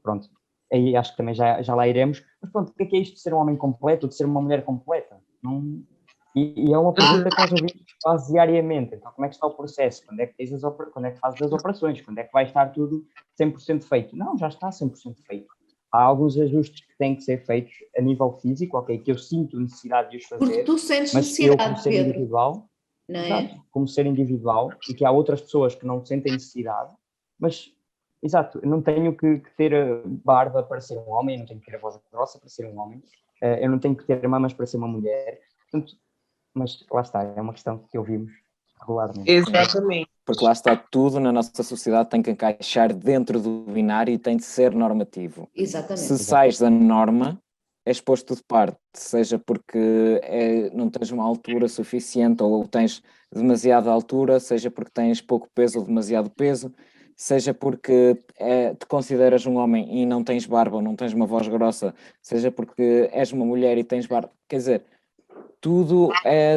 Speaker 3: pronto, aí acho que também já lá iremos. Mas pronto, o que é isto de ser um homem completo, ou de ser uma mulher completa? Não... E é uma pergunta que nós ouvimos quase diariamente. Então, como é que está o processo? Quando é que quando é que fazes as operações? Quando é que vai estar tudo 100% feito? Não, já está 100% feito. Há alguns ajustes que têm que ser feitos a nível físico, ok, que eu sinto necessidade de os
Speaker 1: Porque
Speaker 3: fazer,
Speaker 1: tu sentes
Speaker 3: mas eu, como
Speaker 1: necessidade,
Speaker 3: ser
Speaker 1: Pedro,
Speaker 3: individual,
Speaker 1: não é?
Speaker 3: exato, como ser individual, e que há outras pessoas que não sentem necessidade, mas, exato, eu não tenho que ter a barba para ser um homem, eu não tenho que ter a voz grossa para ser um homem, eu não tenho que ter mamas para ser uma mulher, portanto, mas lá está, é uma questão que ouvimos regularmente.
Speaker 2: Exatamente.
Speaker 4: Porque lá está, tudo na nossa sociedade tem que encaixar dentro do binário e tem de ser normativo.
Speaker 1: Exatamente.
Speaker 4: Se sais da norma, és posto de parte, seja porque não tens uma altura suficiente ou tens demasiada altura, seja porque tens pouco peso ou demasiado peso, seja porque te consideras um homem e não tens barba ou não tens uma voz grossa, seja porque és uma mulher e tens barba. Quer dizer, tudo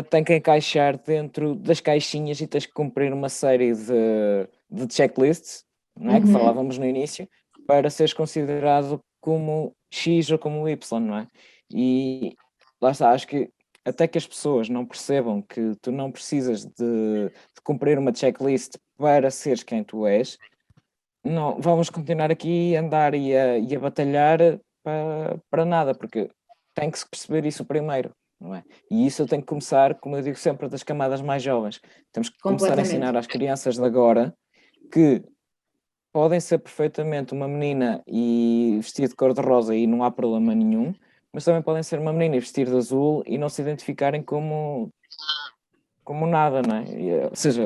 Speaker 4: tem que encaixar dentro das caixinhas e tens que cumprir uma série de checklists, não é? Que falávamos no início, para seres considerado como X ou como Y, não é? E lá está, acho que até que as pessoas não percebam que tu não precisas de cumprir uma checklist para seres quem tu és, não, vamos continuar aqui a andar e a batalhar para nada, porque tem que se perceber isso primeiro, não é? E isso tem que começar, como eu digo sempre, das camadas mais jovens. Temos que começar a ensinar às crianças de agora que podem ser perfeitamente uma menina e vestir de cor-de-rosa e não há problema nenhum, mas também podem ser uma menina e vestir de azul e não se identificarem como nada, não é? Ou seja,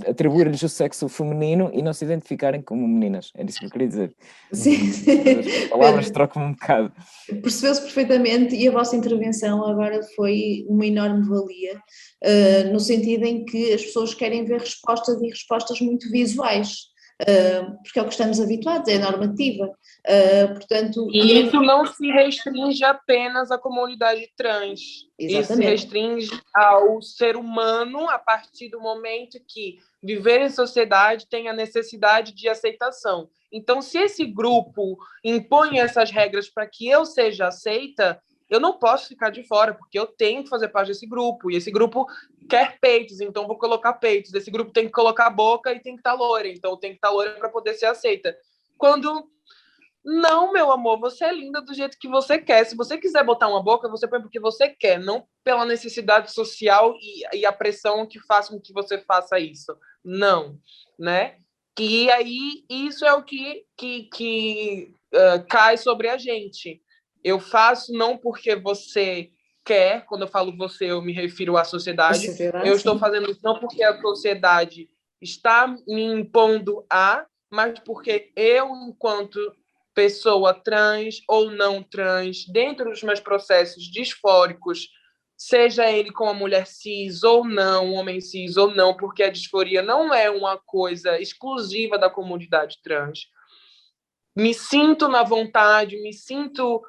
Speaker 4: atribuir-lhes o sexo feminino e não se identificarem como meninas. Era isso que eu queria dizer.
Speaker 1: Sim.
Speaker 4: As palavras trocam um bocado.
Speaker 1: Percebeu-se perfeitamente e a vossa intervenção agora foi uma enorme valia, no sentido em que as pessoas querem ver respostas e respostas muito visuais. Porque é o que estamos habituados, é a normativa. Portanto,
Speaker 2: e isso não se restringe apenas à comunidade trans.
Speaker 1: Exatamente.
Speaker 2: Isso se restringe ao ser humano a partir do momento que viver em sociedade tem a necessidade de aceitação. Então, se esse grupo impõe essas regras para que eu seja aceita, eu não posso ficar de fora, porque eu tenho que fazer parte desse grupo, e esse grupo quer peitos, então vou colocar peitos. Esse grupo tem que colocar boca e tem que estar loira, então tem que estar loira para poder ser aceita. Quando não, meu amor, você é linda do jeito que você quer. Se você quiser botar uma boca, você põe porque você quer, não pela necessidade social e a pressão que faça com que você faça isso. Não, né? E aí, isso é o que cai sobre a gente. Eu faço não porque você quer, quando eu falo você, eu me refiro à sociedade. Eu estou fazendo isso não porque a sociedade está me impondo mas porque eu, enquanto pessoa trans ou não trans, dentro dos meus processos disfóricos, seja ele com uma mulher cis ou não, um homem cis ou não, porque a disforia não é uma coisa exclusiva da comunidade trans. Me sinto na vontade, me sinto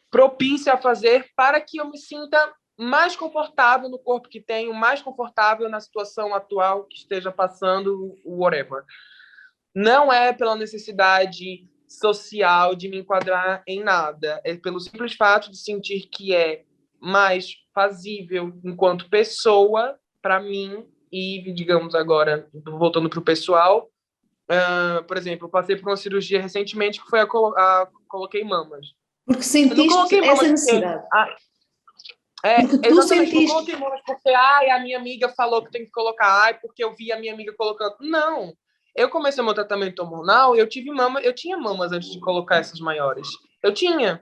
Speaker 2: propícia a fazer para que eu me sinta mais confortável no corpo que tenho, mais confortável na situação atual que esteja passando, whatever. Não é pela necessidade social de me enquadrar em nada, é pelo simples fato de sentir que é mais fazível enquanto pessoa para mim e, digamos agora, voltando para o pessoal, por exemplo, eu passei por uma cirurgia recentemente que foi coloquei mamas.
Speaker 1: Porque sentiste essa necessidade.
Speaker 2: Porque tu sentiste... Não coloquei mamas porque a minha amiga falou que tem que colocar, porque eu vi a minha amiga colocando. Não. Eu comecei meu tratamento hormonal e eu tinha mamas antes de colocar essas maiores. Eu tinha.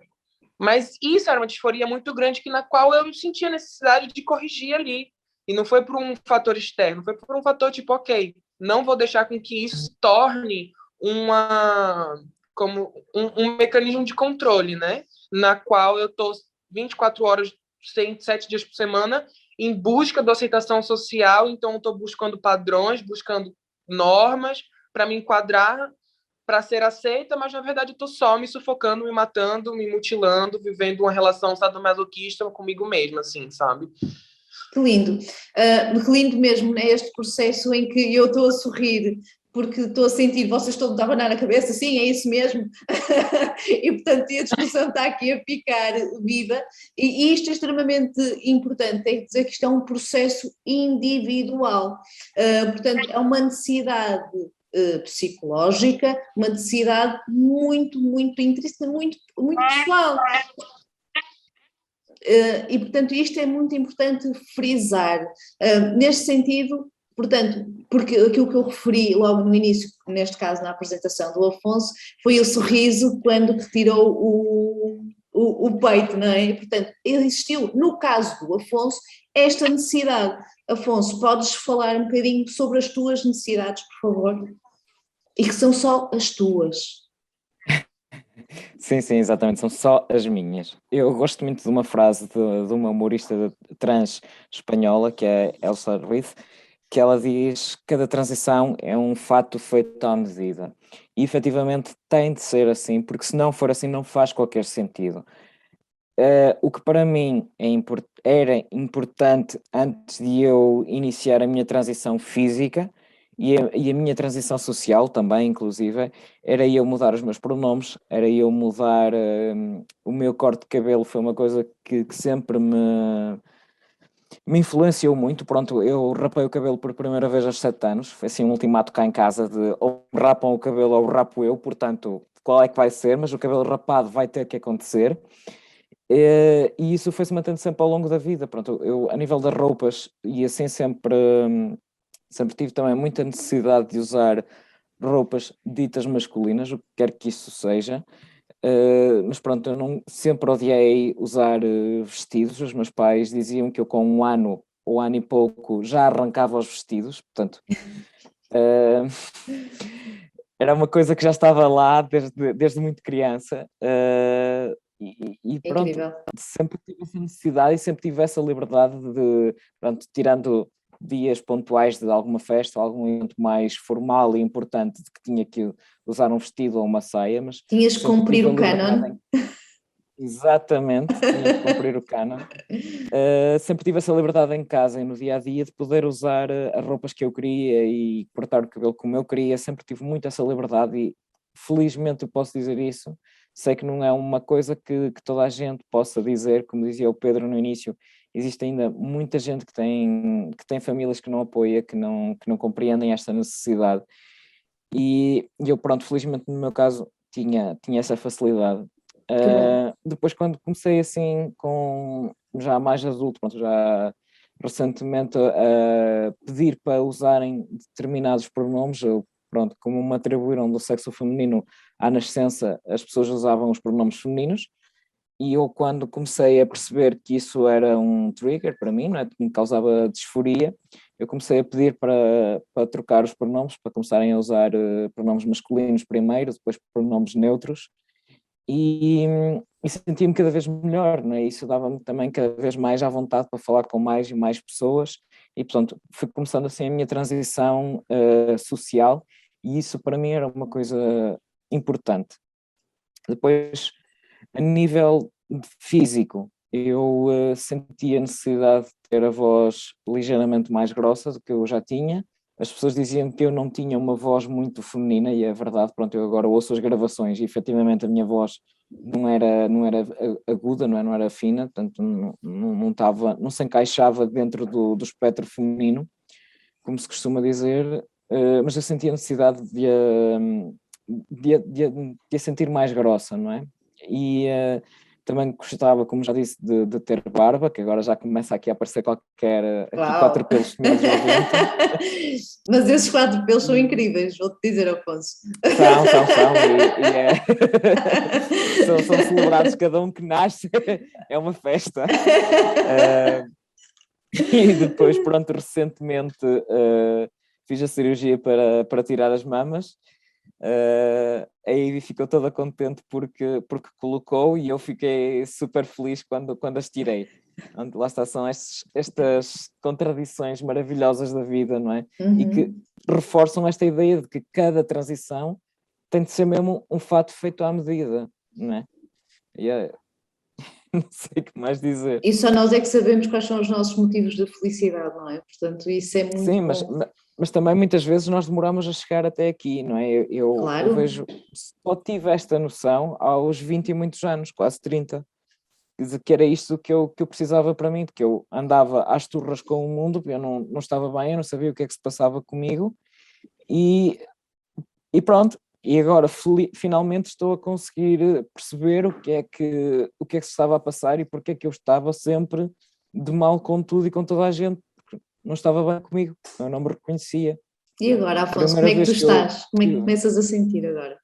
Speaker 2: Mas isso era uma disforia muito grande na qual eu sentia necessidade de corrigir ali. E não foi por um fator externo, foi por um fator tipo, ok, não vou deixar com que isso se torne como um mecanismo de controle, né? Na qual eu estou 24 horas, 7 dias por semana, em busca da aceitação social, então eu estou buscando padrões, buscando normas para me enquadrar, para ser aceita, mas na verdade eu estou só me sufocando, me matando, me mutilando, vivendo uma relação sadomasoquista comigo mesma, assim, sabe?
Speaker 1: Que lindo. Que lindo mesmo, né? Este processo em que eu estou a sorrir porque estou a sentir, vocês estão a abanar a cabeça, sim, é isso mesmo, e portanto a discussão está aqui a ficar viva, e isto é extremamente importante, é dizer que isto é um processo individual, portanto é uma necessidade psicológica, uma necessidade muito, muito intrínseca, muito, muito pessoal. E, portanto, isto é muito importante frisar. Neste sentido, portanto, porque aquilo que eu referi logo no início, neste caso na apresentação do Afonso, foi o sorriso quando retirou o peito, não é? Portanto, existiu, no caso do Afonso, esta necessidade. Afonso, podes falar um bocadinho sobre as tuas necessidades, por favor? E que são só as tuas.
Speaker 4: Sim, sim, exatamente, são só as minhas. Eu gosto muito de uma frase de uma humorista trans espanhola, que é Elsa Ruiz, que ela diz que cada transição é um fato feito à medida. E efetivamente tem de ser assim, porque se não for assim não faz qualquer sentido. O que para mim era importante antes de eu iniciar a minha transição física e a minha transição social também, inclusive, era eu mudar os meus pronomes, era eu mudar o meu corte de cabelo, foi uma coisa que sempre me influenciou muito. Pronto, eu rapei o cabelo por primeira vez aos 7 anos, foi assim um ultimato cá em casa de ou rapam o cabelo ou rapo eu, portanto, qual é que vai ser, mas o cabelo rapado vai ter que acontecer. E isso foi-se mantendo sempre ao longo da vida. Pronto, eu a nível das roupas e assim sempre tive também muita necessidade de usar roupas ditas masculinas, o que quer que isso seja. Mas pronto, eu não, sempre odiei usar vestidos. Os meus pais diziam que eu com um ano ou ano e pouco já arrancava os vestidos, portanto era uma coisa que já estava lá desde muito criança. E pronto,
Speaker 1: Incrível.
Speaker 4: sempre tive essa necessidade e sempre tive essa liberdade de, pronto, tirando dias pontuais de alguma festa ou algum evento mais formal e importante de que tinha que usar um vestido ou uma saia, mas
Speaker 1: Tinhas que cumprir o cânon.
Speaker 4: Exatamente, tinha que cumprir o cânon. Sempre tive essa liberdade em casa e no dia a dia de poder usar as roupas que eu queria e cortar o cabelo como eu queria. Sempre tive muito essa liberdade e felizmente eu posso dizer isso. Sei que não é uma coisa que toda a gente possa dizer, como dizia o Pedro no início, existe ainda muita gente que tem famílias que não apoia, que não compreendem esta necessidade. E eu, pronto, felizmente no meu caso tinha essa facilidade. Depois quando comecei assim com já mais adulto, pronto, já recentemente a pedir para usarem determinados pronomes, pronto, como me atribuíram do sexo feminino à nascença, as pessoas usavam os pronomes femininos, e eu quando comecei a perceber que isso era um trigger para mim, não é, que me causava disforia, eu comecei a pedir para trocar os pronomes, para começarem a usar pronomes masculinos primeiro, depois pronomes neutros, e sentia-me cada vez melhor, não é? Isso dava-me também cada vez mais à vontade para falar com mais e mais pessoas, e portanto fui começando assim a minha transição social, e isso para mim era uma coisa importante. Depois, a nível físico, eu sentia a necessidade de ter a voz ligeiramente mais grossa do que eu já tinha. As pessoas diziam que eu não tinha uma voz muito feminina, e é verdade. Pronto, eu agora ouço as gravações e efetivamente a minha voz não era aguda, não era fina, portanto não se encaixava dentro do espectro feminino, como se costuma dizer, mas eu sentia a necessidade de a sentir mais grossa, não é? E também gostava, como já disse, de ter barba, que agora já começa aqui a aparecer aqui 4 pelos semelhantes ao vento.
Speaker 1: Mas esses 4 pelos são incríveis, vou-te dizer, Afonso.
Speaker 4: São, são celebrados, cada um que nasce é uma festa. E depois, pronto, recentemente fiz a cirurgia para tirar as mamas. A Ivy ficou toda contente porque colocou, e eu fiquei super feliz quando as tirei. Lá está, são estas contradições maravilhosas da vida, não é? E que reforçam esta ideia de que cada transição tem de ser mesmo um fato feito à medida, não é? E não sei o que mais dizer.
Speaker 1: E só nós é que sabemos quais são os nossos motivos de felicidade, não é? Portanto, isso é muito
Speaker 4: Sim,
Speaker 1: bom.
Speaker 4: mas também muitas vezes nós demoramos a chegar até aqui, não é? Eu
Speaker 1: Claro.
Speaker 4: vejo, só tive esta noção aos 20 e muitos anos, quase 30, de que era isto que eu precisava para mim, de que eu andava às turras com o mundo, eu não estava bem, eu não sabia o que é que se passava comigo, e pronto. E agora finalmente estou a conseguir perceber o que é que se estava a passar e porque é que eu estava sempre de mal com tudo e com toda a gente, porque não estava bem comigo, eu não me reconhecia.
Speaker 1: E agora, Afonso, como é que tu estás? Como é que começas a sentir agora?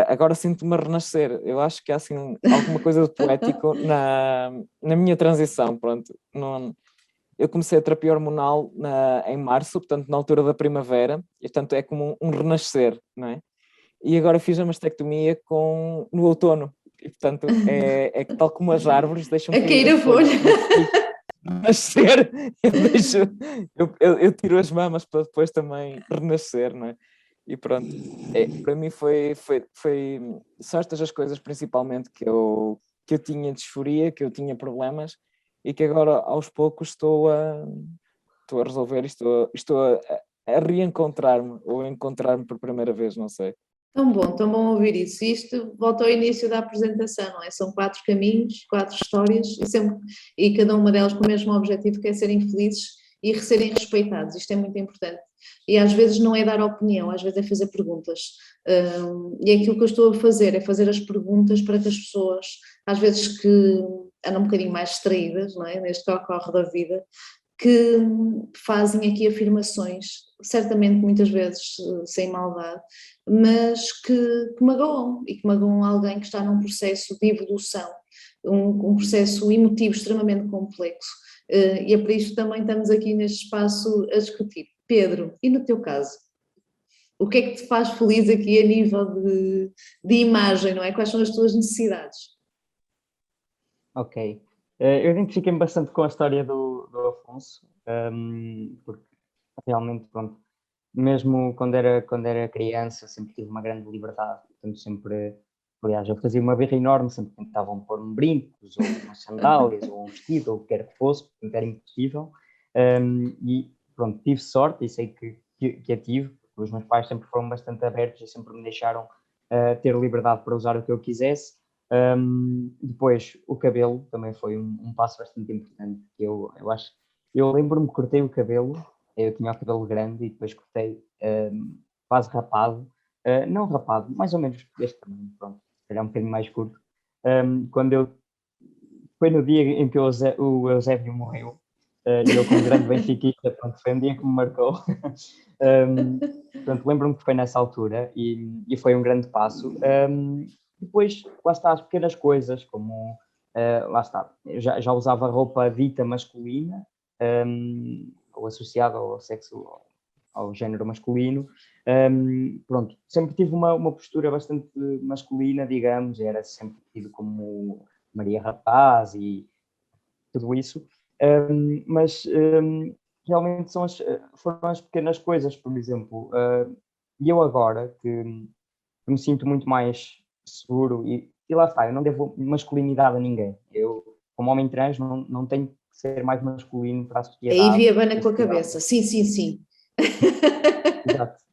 Speaker 4: Agora sinto-me a renascer. Eu acho que há assim alguma coisa de poético na minha transição, pronto. Eu comecei a terapia hormonal em março, portanto na altura da primavera, e portanto é como um renascer, não é? E agora fiz a mastectomia no outono, e portanto é que tal como as árvores deixam cair as folhas renascer, eu tiro as mamas para depois também renascer, não é? E pronto, para mim são estas as coisas principalmente que eu tinha disforia, que eu tinha problemas, e que agora aos poucos estou a resolver, estou a reencontrar-me, ou a encontrar-me por primeira vez, não sei.
Speaker 1: Tão bom ouvir isso. Isto volta ao início da apresentação, não é? São 4 caminhos, 4 histórias, e cada uma delas com o mesmo objetivo, que é serem felizes e serem respeitados. Isto é muito importante. E às vezes não é dar opinião, às vezes é fazer perguntas. E aquilo que eu estou a fazer é fazer as perguntas para que as pessoas, às vezes que andam um bocadinho mais distraídas, não é? Neste corre da vida, que fazem aqui afirmações, certamente muitas vezes sem maldade, mas que magoam, e que magoam alguém que está num processo de evolução, um processo emotivo extremamente complexo. E é por isso que também estamos aqui neste espaço a discutir. Pedro, e no teu caso? O que é que te faz feliz aqui a nível de imagem, não é? Quais são as tuas necessidades?
Speaker 3: Ok. Eu identifiquei-me bastante com a história do Afonso, porque realmente, pronto, mesmo quando era criança, sempre tive uma grande liberdade, portanto sempre, aliás, eu fazia uma birra enorme, sempre tentavam pôr-me brincos, ou umas sandálias, ou um vestido, ou o que quer que fosse, portanto era impossível, e pronto, tive sorte, e sei que a tive, porque os meus pais sempre foram bastante abertos e sempre me deixaram ter liberdade para usar o que eu quisesse. Depois, o cabelo também foi um passo bastante importante, que eu acho. Eu lembro-me que cortei o cabelo, eu tinha o cabelo grande e depois cortei quase rapado, não rapado, mais ou menos deste tamanho, pronto, se calhar um bocadinho mais curto. Foi no dia em que o Eusébio morreu, e eu como grande benfiquista, pronto, foi um dia que me marcou. Portanto, lembro-me que foi nessa altura e foi um grande passo. Depois, lá está, as pequenas coisas, como, lá está, eu já usava roupa dita masculina, ou associada ao sexo, ao género masculino. Pronto, sempre tive uma postura bastante masculina, digamos, era sempre tido como Maria Rapaz e tudo isso. Mas realmente foram as pequenas coisas, por exemplo, e eu agora que me sinto muito mais seguro e lá está, eu não devo masculinidade a ninguém. Eu, como homem trans, não tenho que ser mais masculino para a sociedade.
Speaker 1: Aí vi a Bana com a cabeça, sim.
Speaker 3: Exato.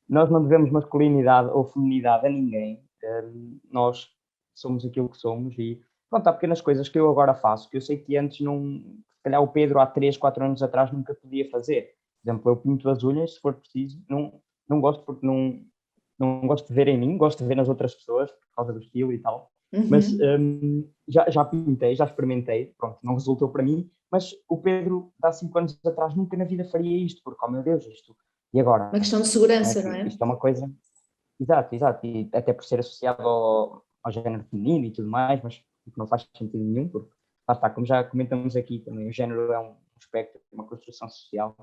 Speaker 3: Nós não devemos masculinidade ou feminidade a ninguém. Nós somos aquilo que somos e pronto, há pequenas coisas que eu agora faço, que eu sei que antes se calhar o Pedro há 3, 4 anos atrás nunca podia fazer. Por exemplo, eu pinto as unhas, se for preciso, não gosto porque não gosto de ver em mim, gosto de ver nas outras pessoas, por causa do estilo e tal. Mas já pintei, já experimentei, pronto, não resultou para mim, mas o Pedro, há 5 anos atrás, nunca na vida faria isto, porque, oh meu Deus, isto, e agora?
Speaker 1: Uma questão de segurança, não é?
Speaker 3: Isto é uma coisa, exato, e até por ser associado ao género feminino e tudo mais, mas não faz sentido nenhum, porque, lá está, como já comentamos aqui também, o género é um espectro, uma construção social.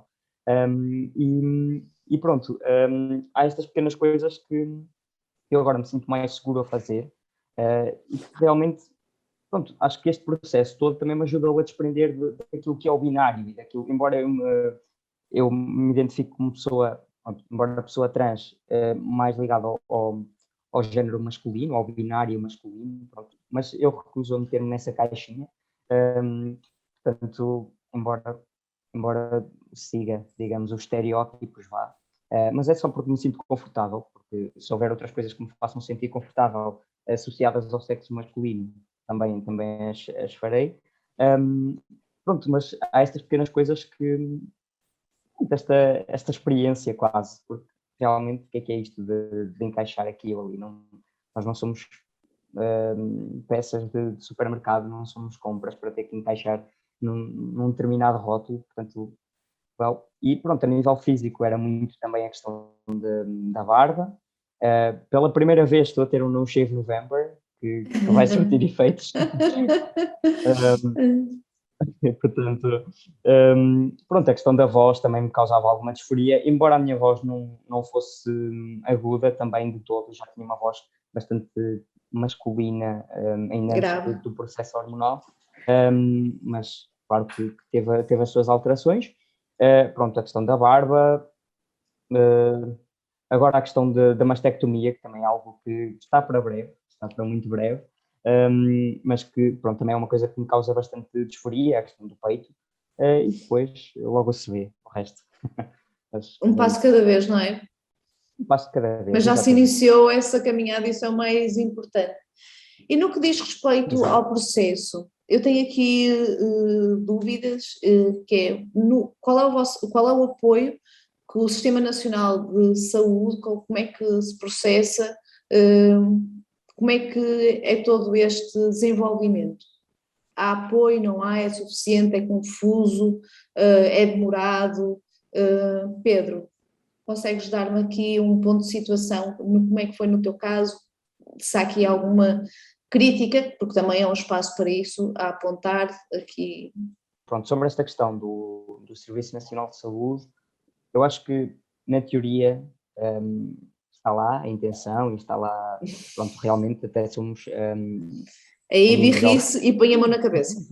Speaker 3: E pronto, há estas pequenas coisas que eu agora me sinto mais seguro a fazer e que realmente, pronto, acho que este processo todo também me ajudou a desprender daquilo que é o binário e daquilo, embora eu me identifique como pessoa, pronto, embora a pessoa trans, mais ligada ao género masculino, ao binário masculino, pronto, mas eu recuso a meter-me nessa caixinha, portanto, embora siga, digamos, os estereótipos, vá, mas é só porque me sinto confortável, porque se houver outras coisas que me façam sentir confortável associadas ao sexo masculino, também as farei. Pronto, mas há estas pequenas coisas que, esta experiência quase, porque realmente o que é isto de encaixar aqui ou ali? Nós não somos peças de supermercado, não somos compras para ter que encaixar num determinado rótulo, portanto, well, e pronto, a nível físico era muito também a questão da barba. Pela primeira vez estou a ter um No Shave November, que vai surtir efeitos. Portanto, pronto, a questão da voz também me causava alguma disforia, embora a minha voz não fosse aguda também de todo, já tinha uma voz bastante masculina, ainda antes do processo hormonal, mas claro que teve as suas alterações. Pronto, a questão da barba, agora a questão da mastectomia, que também é algo que está para breve, está para muito breve, mas que pronto, também é uma coisa que me causa bastante disforia, a questão do peito, e depois logo se vê o resto.
Speaker 1: Um passo cada vez, não é?
Speaker 3: Um passo de cada vez.
Speaker 1: Mas já
Speaker 3: exatamente.
Speaker 1: se iniciou essa caminhada, isso é o mais importante. E no que diz respeito
Speaker 3: Exato.
Speaker 1: ao processo, eu tenho aqui dúvidas, que é qual é o apoio que o Sistema Nacional de Saúde, como é que se processa, como é que é todo este desenvolvimento? Há apoio, não há, é suficiente, é confuso, é demorado? Pedro, consegues dar-me aqui um ponto de situação, como é que foi no teu caso? Se há aqui alguma crítica, porque também é um espaço para isso, a apontar aqui.
Speaker 3: Pronto, sobre esta questão do Serviço Nacional de Saúde, eu acho que, na teoria, está lá a intenção e está lá, pronto, realmente até somos...
Speaker 1: Aí birrice e põe a mão na cabeça.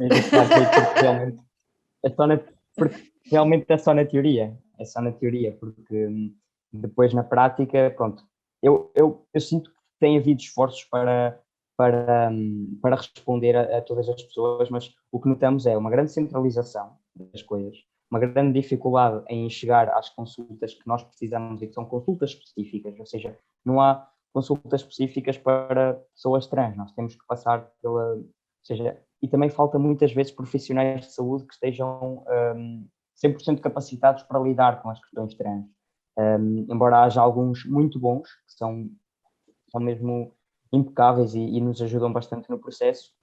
Speaker 3: Realmente realmente é só na teoria, porque depois na prática, pronto, eu sinto que tem havido esforços para responder a todas as pessoas, mas o que notamos é uma grande centralização das coisas, uma grande dificuldade em chegar às consultas que nós precisamos e que são consultas específicas, ou seja, não há consultas específicas para pessoas trans, nós temos que passar pela... Ou seja, e também falta muitas vezes profissionais de saúde que estejam 100% capacitados para lidar com as questões trans. Embora haja alguns muito bons, que são mesmo impecáveis e nos ajudam bastante no processo,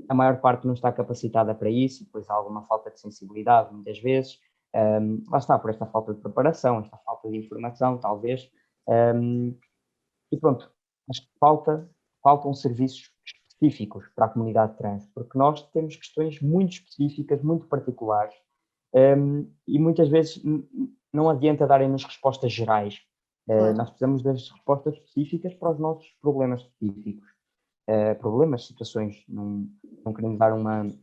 Speaker 3: a maior parte não está capacitada para isso, e depois há alguma falta de sensibilidade, muitas vezes. Lá está, por esta falta de preparação, esta falta de informação, talvez. E pronto, acho que faltam serviços específicos para a comunidade trans, porque nós temos questões muito específicas, muito particulares, e muitas vezes não adianta darem-nos respostas gerais.
Speaker 1: Claro.
Speaker 3: Nós precisamos das respostas específicas para os nossos problemas específicos. Problemas, situações, não queremos dar um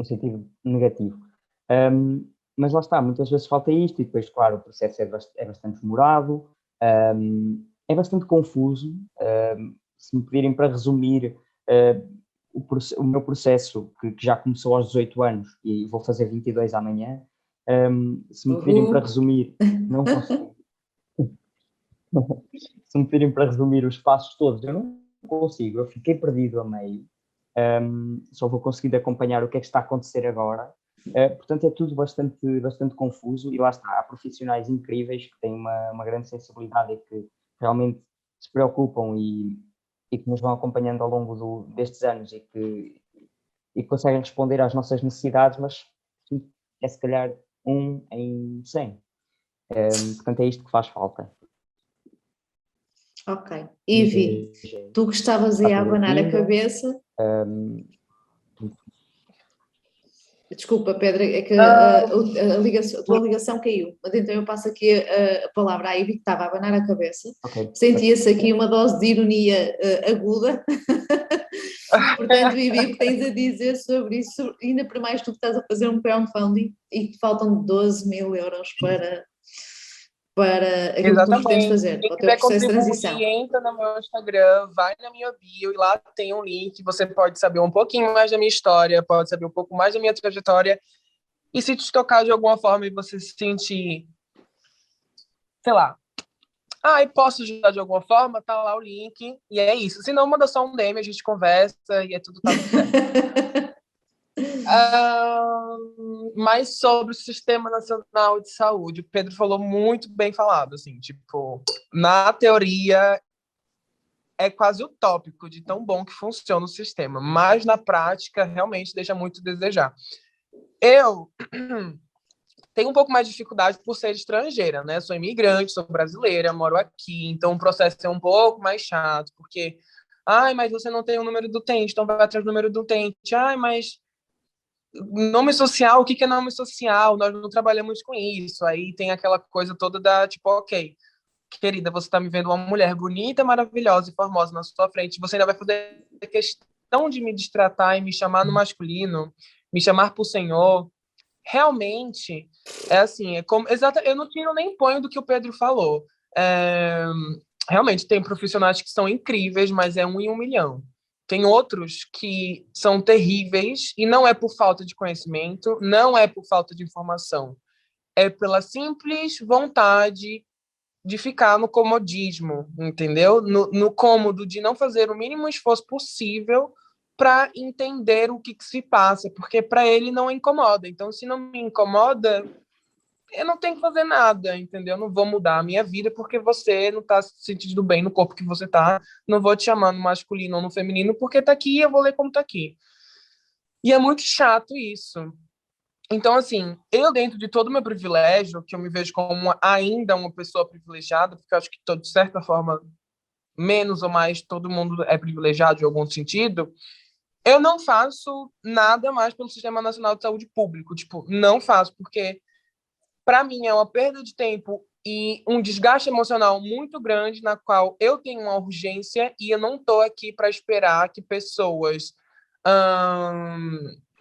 Speaker 3: sentido negativo. Mas lá está, muitas vezes falta isto e depois, claro, o processo é bastante demorado, é bastante confuso. Se me pedirem para resumir o meu processo, que já começou aos 18 anos e vou fazer 22 amanhã, se me pedirem para resumir, não consigo. Se me pedirem para resumir os passos todos, eu não consigo, eu fiquei perdido a meio. Só vou conseguindo acompanhar o que é que está a acontecer agora. Portanto, é tudo bastante confuso e lá está, há profissionais incríveis que têm uma grande sensibilidade e que realmente se preocupam e que nos vão acompanhando ao longo destes anos e que conseguem responder às nossas necessidades, mas é se calhar 1 em 100. Portanto, é isto que faz falta.
Speaker 1: Ok. Ivi, tu que estavas aí a abanar a cabeça. Desculpa, Pedro, é que a tua ligação caiu, mas então eu passo aqui a palavra à Ivy, que estava a abanar a cabeça.
Speaker 3: Ok.
Speaker 1: Sentia-se aqui uma dose de ironia aguda. Portanto, Ivy, o que tens a dizer sobre isso? Ainda por mais tu que estás a fazer um crowdfunding e que faltam 12.000 euros para aquilo que tu pretendes fazer,
Speaker 2: Quem
Speaker 1: para o teu
Speaker 2: quiser
Speaker 1: processo de
Speaker 2: contribuir,
Speaker 1: transição.
Speaker 2: entra no meu Instagram, vai na minha bio e lá tem um link. Você pode saber um pouquinho mais da minha história, pode saber um pouco mais da minha trajetória. E se te tocar de alguma forma e você se sentir, sei lá, e posso ajudar de alguma forma, tá lá o link. E é isso. Se não, manda só um DM, a gente conversa e é tudo tá certo. Mais sobre o Sistema Nacional de Saúde. O Pedro falou muito bem falado, assim, tipo, na teoria é quase utópico de tão bom que funciona o sistema, mas na prática realmente deixa muito a desejar. Eu tenho um pouco mais de dificuldade por ser estrangeira, né? Sou imigrante, sou brasileira, moro aqui, então o processo é um pouco mais chato, porque, mas você não tem o número do utente, então vai atrás do número do utente. Mas nome social, o que é nome social? Nós não trabalhamos com isso. Aí tem aquela coisa toda da, tipo, ok, querida, você está me vendo uma mulher bonita, maravilhosa e formosa na sua frente, você ainda vai fazer questão de me destratar e me chamar no masculino, me chamar por senhor. Realmente, é assim, eu não tiro nem ponho do que o Pedro falou. Realmente, tem profissionais que são incríveis, mas é 1 em 1 milhão. Tem outros que são terríveis, e não é por falta de conhecimento, não é por falta de informação, é pela simples vontade de ficar no comodismo, entendeu? No cômodo de não fazer o mínimo esforço possível para entender o que se passa, porque para ele não incomoda. Então, se não me incomoda, eu não tenho que fazer nada, entendeu? Eu não vou mudar a minha vida porque você não está se sentindo bem no corpo que você está. Não vou te chamar no masculino ou no feminino porque está aqui e eu vou ler como está aqui. E é muito chato isso. Então, assim, eu dentro de todo o meu privilégio, que eu me vejo como ainda uma pessoa privilegiada, porque eu acho que, de certa forma, menos ou mais, todo mundo é privilegiado em algum sentido, eu não faço nada mais pelo Sistema Nacional de Saúde Público. Tipo, não faço, porque, para mim, é uma perda de tempo e um desgaste emocional muito grande, na qual eu tenho uma urgência e eu não estou aqui para esperar que pessoas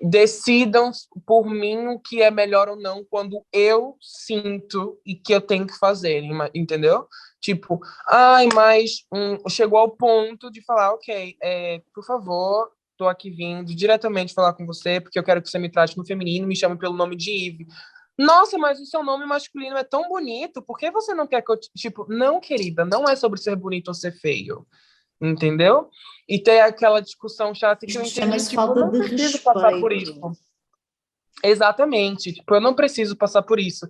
Speaker 2: decidam por mim o que é melhor ou não quando eu sinto e que eu tenho que fazer, entendeu? Tipo, mas chegou ao ponto de falar, ok, por favor, tô aqui vindo diretamente falar com você, porque eu quero que você me trate no feminino, me chame pelo nome de Eve. Nossa, mas o seu nome masculino é tão bonito, por que você não quer que eu... Tipo, não, querida, não é sobre ser bonito ou ser feio, entendeu? E ter aquela discussão chata que eu entendi, tipo,
Speaker 1: falta
Speaker 2: eu não
Speaker 1: de
Speaker 2: preciso
Speaker 1: respeito.
Speaker 2: passar por isso. Exatamente, tipo, eu não preciso passar por isso.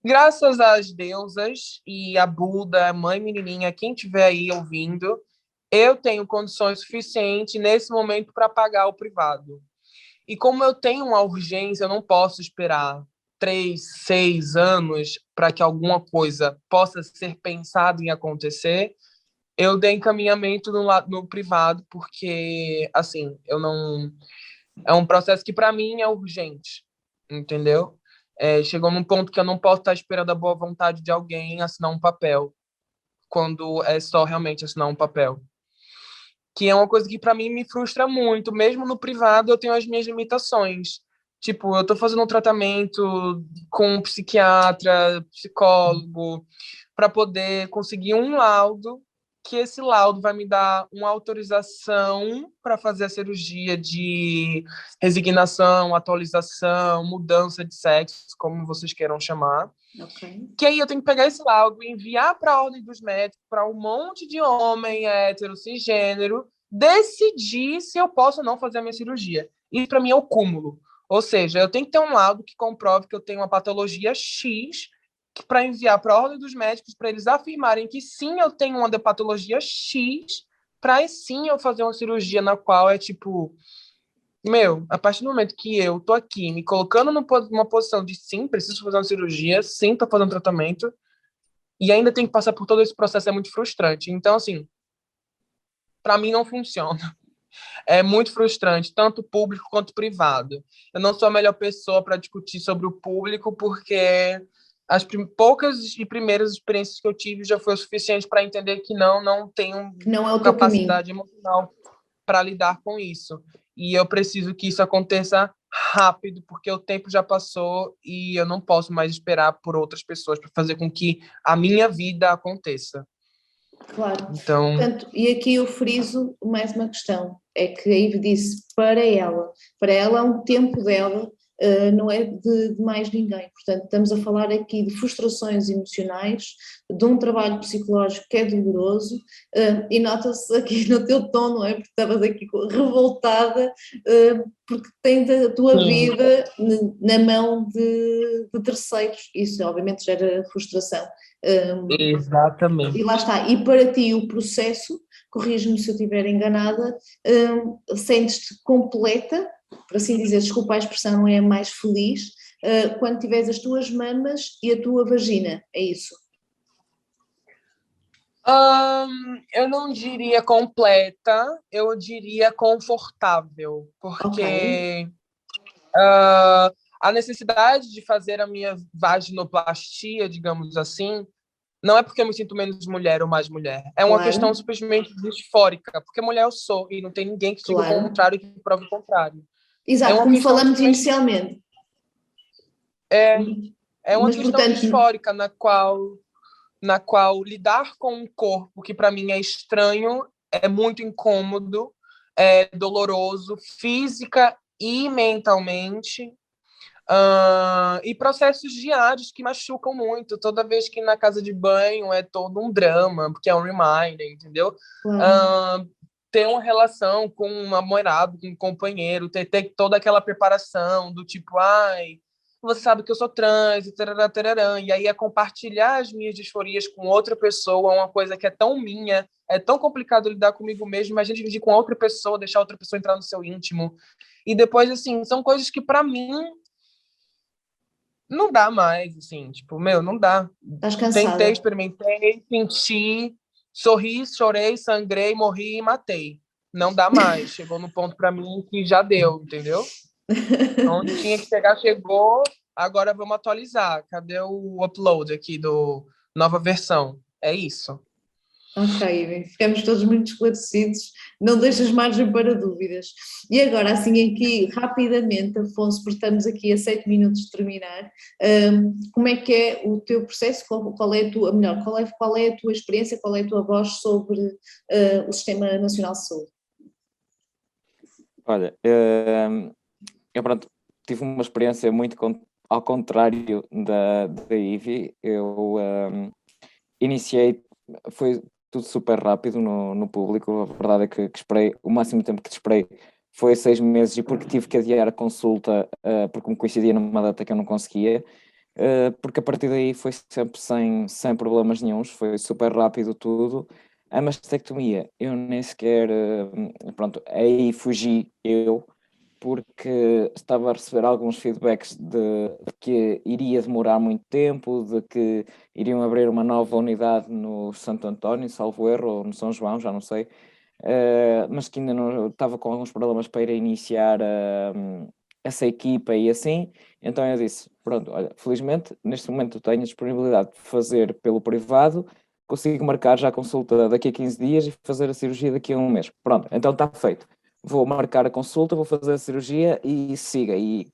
Speaker 2: Graças às deusas e a Buda, a mãe menininha, quem estiver aí ouvindo, eu tenho condições suficientes nesse momento para pagar o privado. E como eu tenho uma urgência, eu não posso esperar 3, 6 anos para que alguma coisa possa ser pensada em acontecer. Eu dei encaminhamento no privado, porque, assim, eu não... É um processo que, para mim, é urgente, entendeu? Chegou num ponto que eu não posso estar esperando a boa vontade de alguém assinar um papel, quando é só realmente assinar um papel. Que é uma coisa que, para mim, me frustra muito. Mesmo no privado, eu tenho as minhas limitações. Tipo, eu estou fazendo um tratamento com um psiquiatra, psicólogo, para poder conseguir um laudo, que esse laudo vai me dar uma autorização para fazer a cirurgia de resignação, atualização, mudança de sexo, como vocês queiram chamar.
Speaker 1: Okay.
Speaker 2: Que aí eu tenho que pegar esse laudo e enviar para a ordem dos médicos, para um monte de homem hétero, cisgênero, decidir se eu posso ou não fazer a minha cirurgia. Isso, para mim, é o cúmulo. Ou seja, eu tenho que ter um laudo que comprove que eu tenho uma patologia X para enviar para a ordem dos médicos, para eles afirmarem que sim, eu tenho uma patologia X, para sim eu fazer uma cirurgia na qual é tipo... a partir do momento que eu tô aqui me colocando numa posição de sim, preciso fazer uma cirurgia, sim, tô fazendo tratamento, e ainda tem que passar por todo esse processo, é muito frustrante. Então, assim, para mim não funciona. é muito frustrante, tanto público quanto privado. Eu não sou a melhor pessoa para discutir sobre o público, porque as poucas e primeiras experiências que eu tive já foi o suficiente para entender que não tenho
Speaker 1: Que não é o teu caminho.
Speaker 2: capacidade emocional para lidar com isso. E eu preciso que isso aconteça rápido, porque o tempo já passou e eu não posso mais esperar por outras pessoas para fazer com que a minha vida aconteça.
Speaker 1: Claro.
Speaker 2: Então,
Speaker 1: Portanto, e aqui eu friso mais uma questão, é que a Ive disse para ela é um tempo dela, não é de mais ninguém. Portanto, estamos a falar aqui de frustrações emocionais, de um trabalho psicológico que é doloroso, e nota-se aqui no teu tom, não é? Porque estavas aqui revoltada, porque tens a tua vida na mão de terceiros. Isso obviamente gera frustração.
Speaker 2: exatamente.
Speaker 1: E lá está, e para ti o processo, corrige-me se eu estiver enganada, sentes-te completa, por assim dizer, desculpa a expressão, não é a mais feliz, quando tiveres as tuas mamas e a tua vagina, é isso?
Speaker 2: Eu não diria completa, eu diria confortável, porque a necessidade de fazer a minha vaginoplastia, digamos assim, não é porque eu me sinto menos mulher ou mais mulher. É uma questão simplesmente disfórica, porque mulher eu sou e não tem ninguém que diga o contrário e que prove o contrário.
Speaker 1: Exato, como falamos inicialmente.
Speaker 2: É uma questão disfórica na qual lidar com um corpo que para mim é estranho, é muito incômodo, é doloroso, física e mentalmente. E processos diários que machucam muito. Toda vez que na casa de banho é todo um drama, porque é um reminder, entendeu? Ter uma relação com um namorado, com um companheiro, ter toda aquela preparação do tipo, ai, você sabe que eu sou trans, e tarará, tarará. E aí é compartilhar as minhas disforias com outra pessoa, uma coisa que é tão minha, é tão complicado lidar comigo mesmo, imagina dividir com outra pessoa, deixar outra pessoa entrar no seu íntimo. E depois, assim, são coisas que para mim não dá mais, assim, tipo, não dá.
Speaker 1: Estás cansada.
Speaker 2: Tentei, experimentei, senti, sorri, chorei, sangrei, morri e matei. Não dá mais. Chegou no ponto para mim que já deu, entendeu? Onde tinha que chegar, chegou. Agora vamos atualizar. Cadê o upload aqui do nova versão? É isso.
Speaker 1: Ok, ficamos todos muito esclarecidos, não deixas margem para dúvidas. E agora, assim aqui, rapidamente, Afonso, porque estamos aqui a 7 minutos de terminar, como é que é o teu processo, qual é a tua, melhor, qual é a tua experiência, qual é a tua voz sobre o Sistema Nacional de Saúde?
Speaker 4: Olha, eu pronto, tive uma experiência muito ao contrário da Ivy. Eu iniciei, foi tudo super rápido no público. A verdade é que esperei, o máximo tempo que esperei foi 6 meses, e porque tive que adiar a consulta, porque me coincidia numa data que eu não conseguia, porque a partir daí foi sempre sem problemas nenhuns, foi super rápido tudo. A mastectomia, eu nem sequer, pronto, aí fugi eu, porque estava a receber alguns feedbacks de que iria demorar muito tempo, de que iriam abrir uma nova unidade no Santo António, salvo erro, ou no São João, já não sei, mas que ainda não estava com alguns problemas para ir a iniciar essa equipa e assim. Então eu disse, pronto, olha, felizmente neste momento tenho a disponibilidade de fazer pelo privado, consigo marcar já a consulta daqui a 15 dias e fazer a cirurgia daqui a um mês. Pronto, então está feito. Vou marcar a consulta, vou fazer a cirurgia e siga. E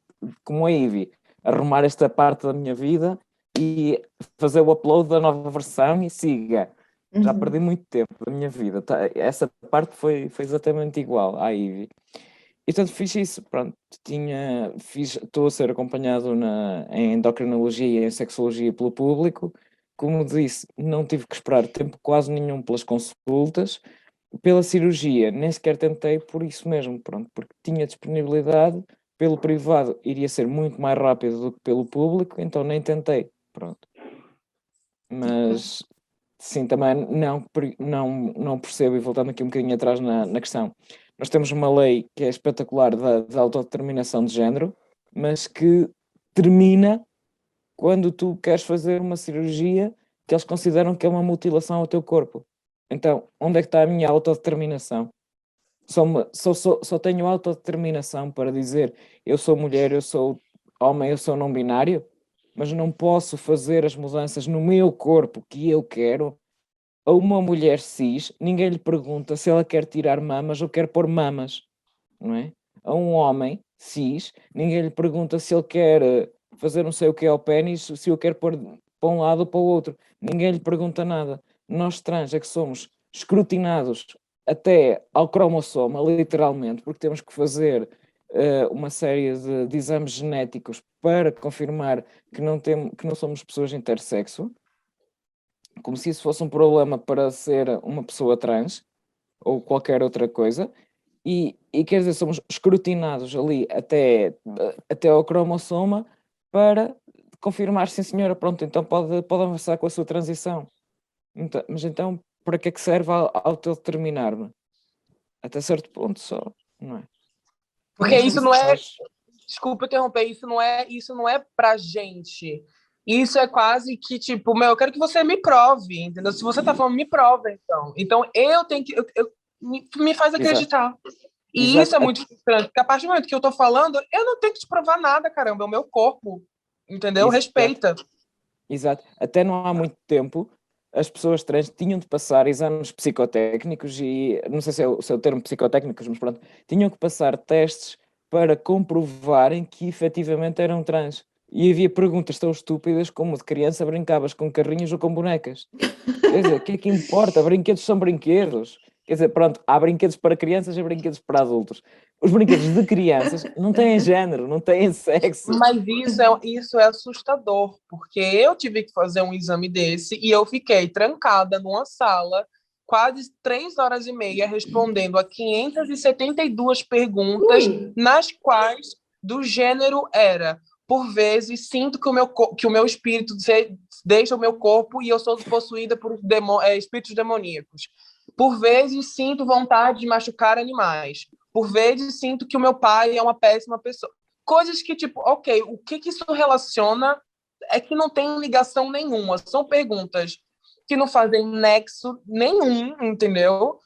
Speaker 4: como a Ivy, arrumar esta parte da minha vida e fazer o upload da nova versão e siga. Já perdi muito tempo da minha vida. Essa parte foi exatamente igual à Ivy. E portanto fiz isso, pronto, estou a ser acompanhado em endocrinologia e em sexologia pelo público. Como disse, não tive que esperar tempo quase nenhum pelas consultas. Pela cirurgia, nem sequer tentei por isso mesmo, pronto, porque tinha disponibilidade, pelo privado iria ser muito mais rápido do que pelo público, então nem tentei, pronto. Mas, sim, também não percebo, e voltando aqui um bocadinho atrás na questão, nós temos uma lei que é espetacular da autodeterminação de género, mas que termina quando tu queres fazer uma cirurgia que eles consideram que é uma mutilação ao teu corpo. Então, onde é que está a minha autodeterminação? só tenho autodeterminação para dizer eu sou mulher, eu sou homem, eu sou não binário, mas não posso fazer as mudanças no meu corpo que eu quero. A uma mulher cis, ninguém lhe pergunta se ela quer tirar mamas ou quer pôr mamas, não é? A um homem cis, ninguém lhe pergunta se ele quer fazer não sei o que ao pénis, se o quer pôr para um lado ou para o outro. Ninguém lhe pergunta nada. Nós trans é que somos escrutinados até ao cromossoma, literalmente, porque temos que fazer uma série de exames genéticos para confirmar que não somos pessoas intersexo, como se isso fosse um problema para ser uma pessoa trans ou qualquer outra coisa, e quer dizer, somos escrutinados ali até ao cromossoma para confirmar, sim senhora, pronto, então pode avançar com a sua transição. Então, mas então, para que é que serve autodeterminar-me? Até certo ponto só, não é?
Speaker 2: Porque isso não é... Desculpa interromper, isso não é pra gente. Isso é quase que, tipo, eu quero que você me prove, entendeu? Se você tá falando, me prova, então. Então, eu tenho que... me faz acreditar. E
Speaker 4: Exato.
Speaker 2: isso é muito frustrante, porque a partir do momento que eu tô falando, eu não tenho que te provar nada, caramba, é o meu corpo, entendeu?
Speaker 4: Exato.
Speaker 2: Respeita.
Speaker 4: Exato. Até não há muito tempo, as pessoas trans tinham de passar exames psicotécnicos e, não sei se é o termo psicotécnicos, mas pronto, tinham que passar testes para comprovarem que efetivamente eram trans. E havia perguntas tão estúpidas como de criança brincavas com carrinhos ou com bonecas. Quer dizer, o que é que importa? Brinquedos são brinquedos. Quer dizer, pronto, há brinquedos para crianças e brinquedos para adultos. Os brinquedos de crianças não têm género, não têm sexo.
Speaker 2: Mas isso é assustador, porque eu tive que fazer um exame desse e eu fiquei trancada numa sala quase 3 horas e meia respondendo a 572 perguntas, nas quais do gênero era: por vezes sinto que o meu espírito deixa o meu corpo e eu sou possuída por espíritos demoníacos. Por vezes sinto vontade de machucar animais. Por vezes sinto que o meu pai é uma péssima pessoa. Coisas que, tipo, ok, o que isso relaciona é que não tem ligação nenhuma. São perguntas que não fazem nexo nenhum, entendeu?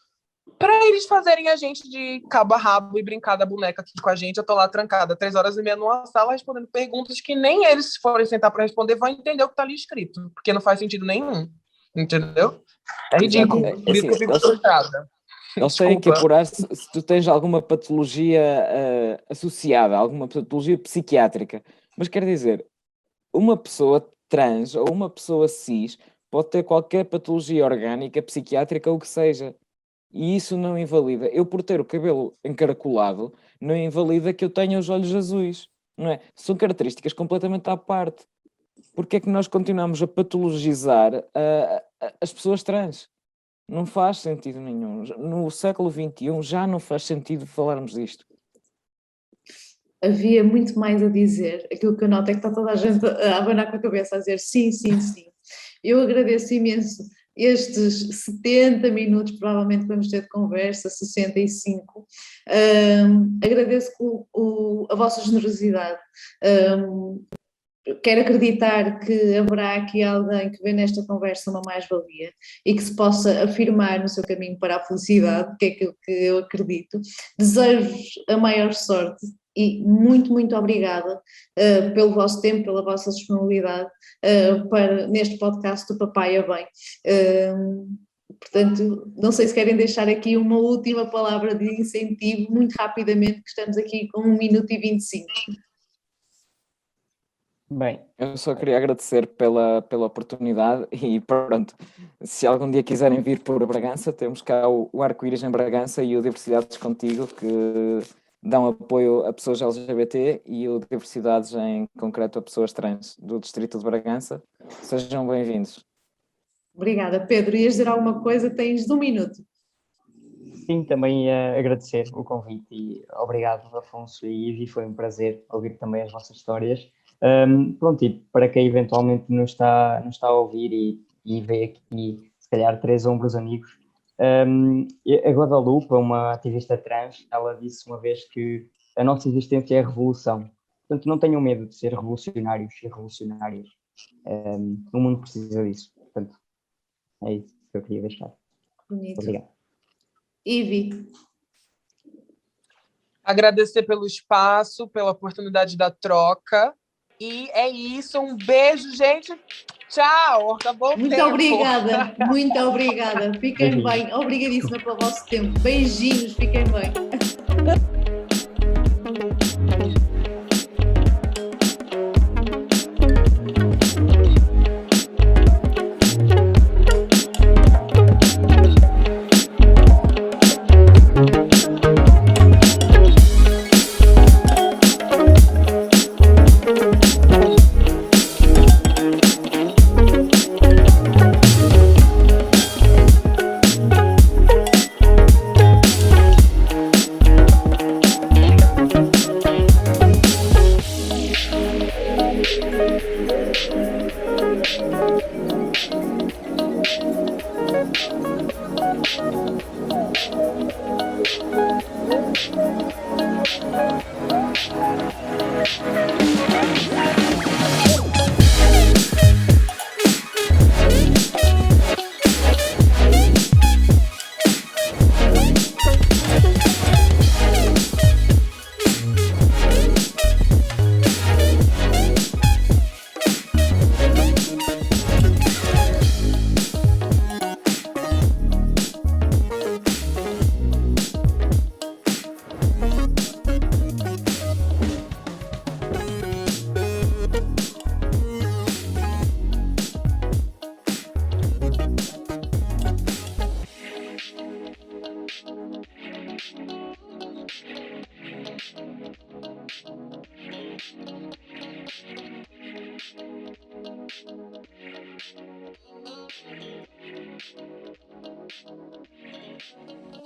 Speaker 2: Para eles fazerem a gente de cabo a rabo e brincar da boneca aqui com a gente. Eu tô lá trancada 3 horas e meia numa sala respondendo perguntas que nem eles, se forem sentar para responder, vão entender o que tá ali escrito, porque não faz sentido nenhum, entendeu? É ridículo. Por isso que eu fico frustrada.
Speaker 4: Eles têm que apurar se tu tens alguma patologia associada, alguma patologia psiquiátrica. Mas quer dizer, uma pessoa trans ou uma pessoa cis pode ter qualquer patologia orgânica, psiquiátrica ou o que seja. E isso não invalida. Eu, por ter o cabelo encaracolado, não invalida que eu tenha os olhos azuis. Não é? São características completamente à parte. Porque é que nós continuamos a patologizar as pessoas trans? Não faz sentido nenhum. No século XXI já não faz sentido falarmos disto.
Speaker 1: Havia muito mais a dizer. Aquilo que eu noto é que está toda a gente a abanar com a cabeça, a dizer sim, sim, sim. Eu agradeço imenso estes 70 minutos, provavelmente vamos ter de conversa, 65. Agradeço a vossa generosidade. Quero acreditar que haverá aqui alguém que vê nesta conversa uma mais-valia e que se possa afirmar no seu caminho para a felicidade, que é aquilo que eu acredito. Desejo-vos a maior sorte e muito, muito obrigada pelo vosso tempo, pela vossa disponibilidade neste podcast do Papai a Bem. Portanto, não sei se querem deixar aqui uma última palavra de incentivo, muito rapidamente, que estamos aqui com 1 minuto e 25.
Speaker 3: Bem,
Speaker 4: eu só queria agradecer pela oportunidade e pronto, se algum dia quiserem vir por Bragança, temos cá o Arco-Íris em Bragança e o Diversidades Contigo, que dão apoio a pessoas LGBT, e o Diversidades em concreto a pessoas trans do Distrito de Bragança. Sejam bem-vindos.
Speaker 1: Obrigada. Pedro, ias dizer alguma coisa? Tens 1 minuto.
Speaker 3: sim, também agradecer o convite e obrigado, Afonso e Ivi, foi um prazer ouvir também as vossas histórias. Pronto, e para quem eventualmente não está a ouvir e vê aqui, se calhar, 3 ombros amigos, a Guadalupe, uma ativista trans, ela disse uma vez que a nossa existência é a revolução. Portanto, não tenham medo de ser revolucionários e revolucionárias. O mundo precisa disso. Portanto, é isso que eu queria deixar.
Speaker 1: Bonito.
Speaker 3: Obrigado.
Speaker 1: Ivi.
Speaker 2: Agradecer pelo espaço, pela oportunidade da troca. E é isso. Um beijo, gente. Tchau. Acabou o
Speaker 1: Muito
Speaker 2: tempo.
Speaker 1: obrigada, muito obrigada. Fiquem bem. Obrigadíssima pelo vosso tempo. Beijinhos, fiquem bem.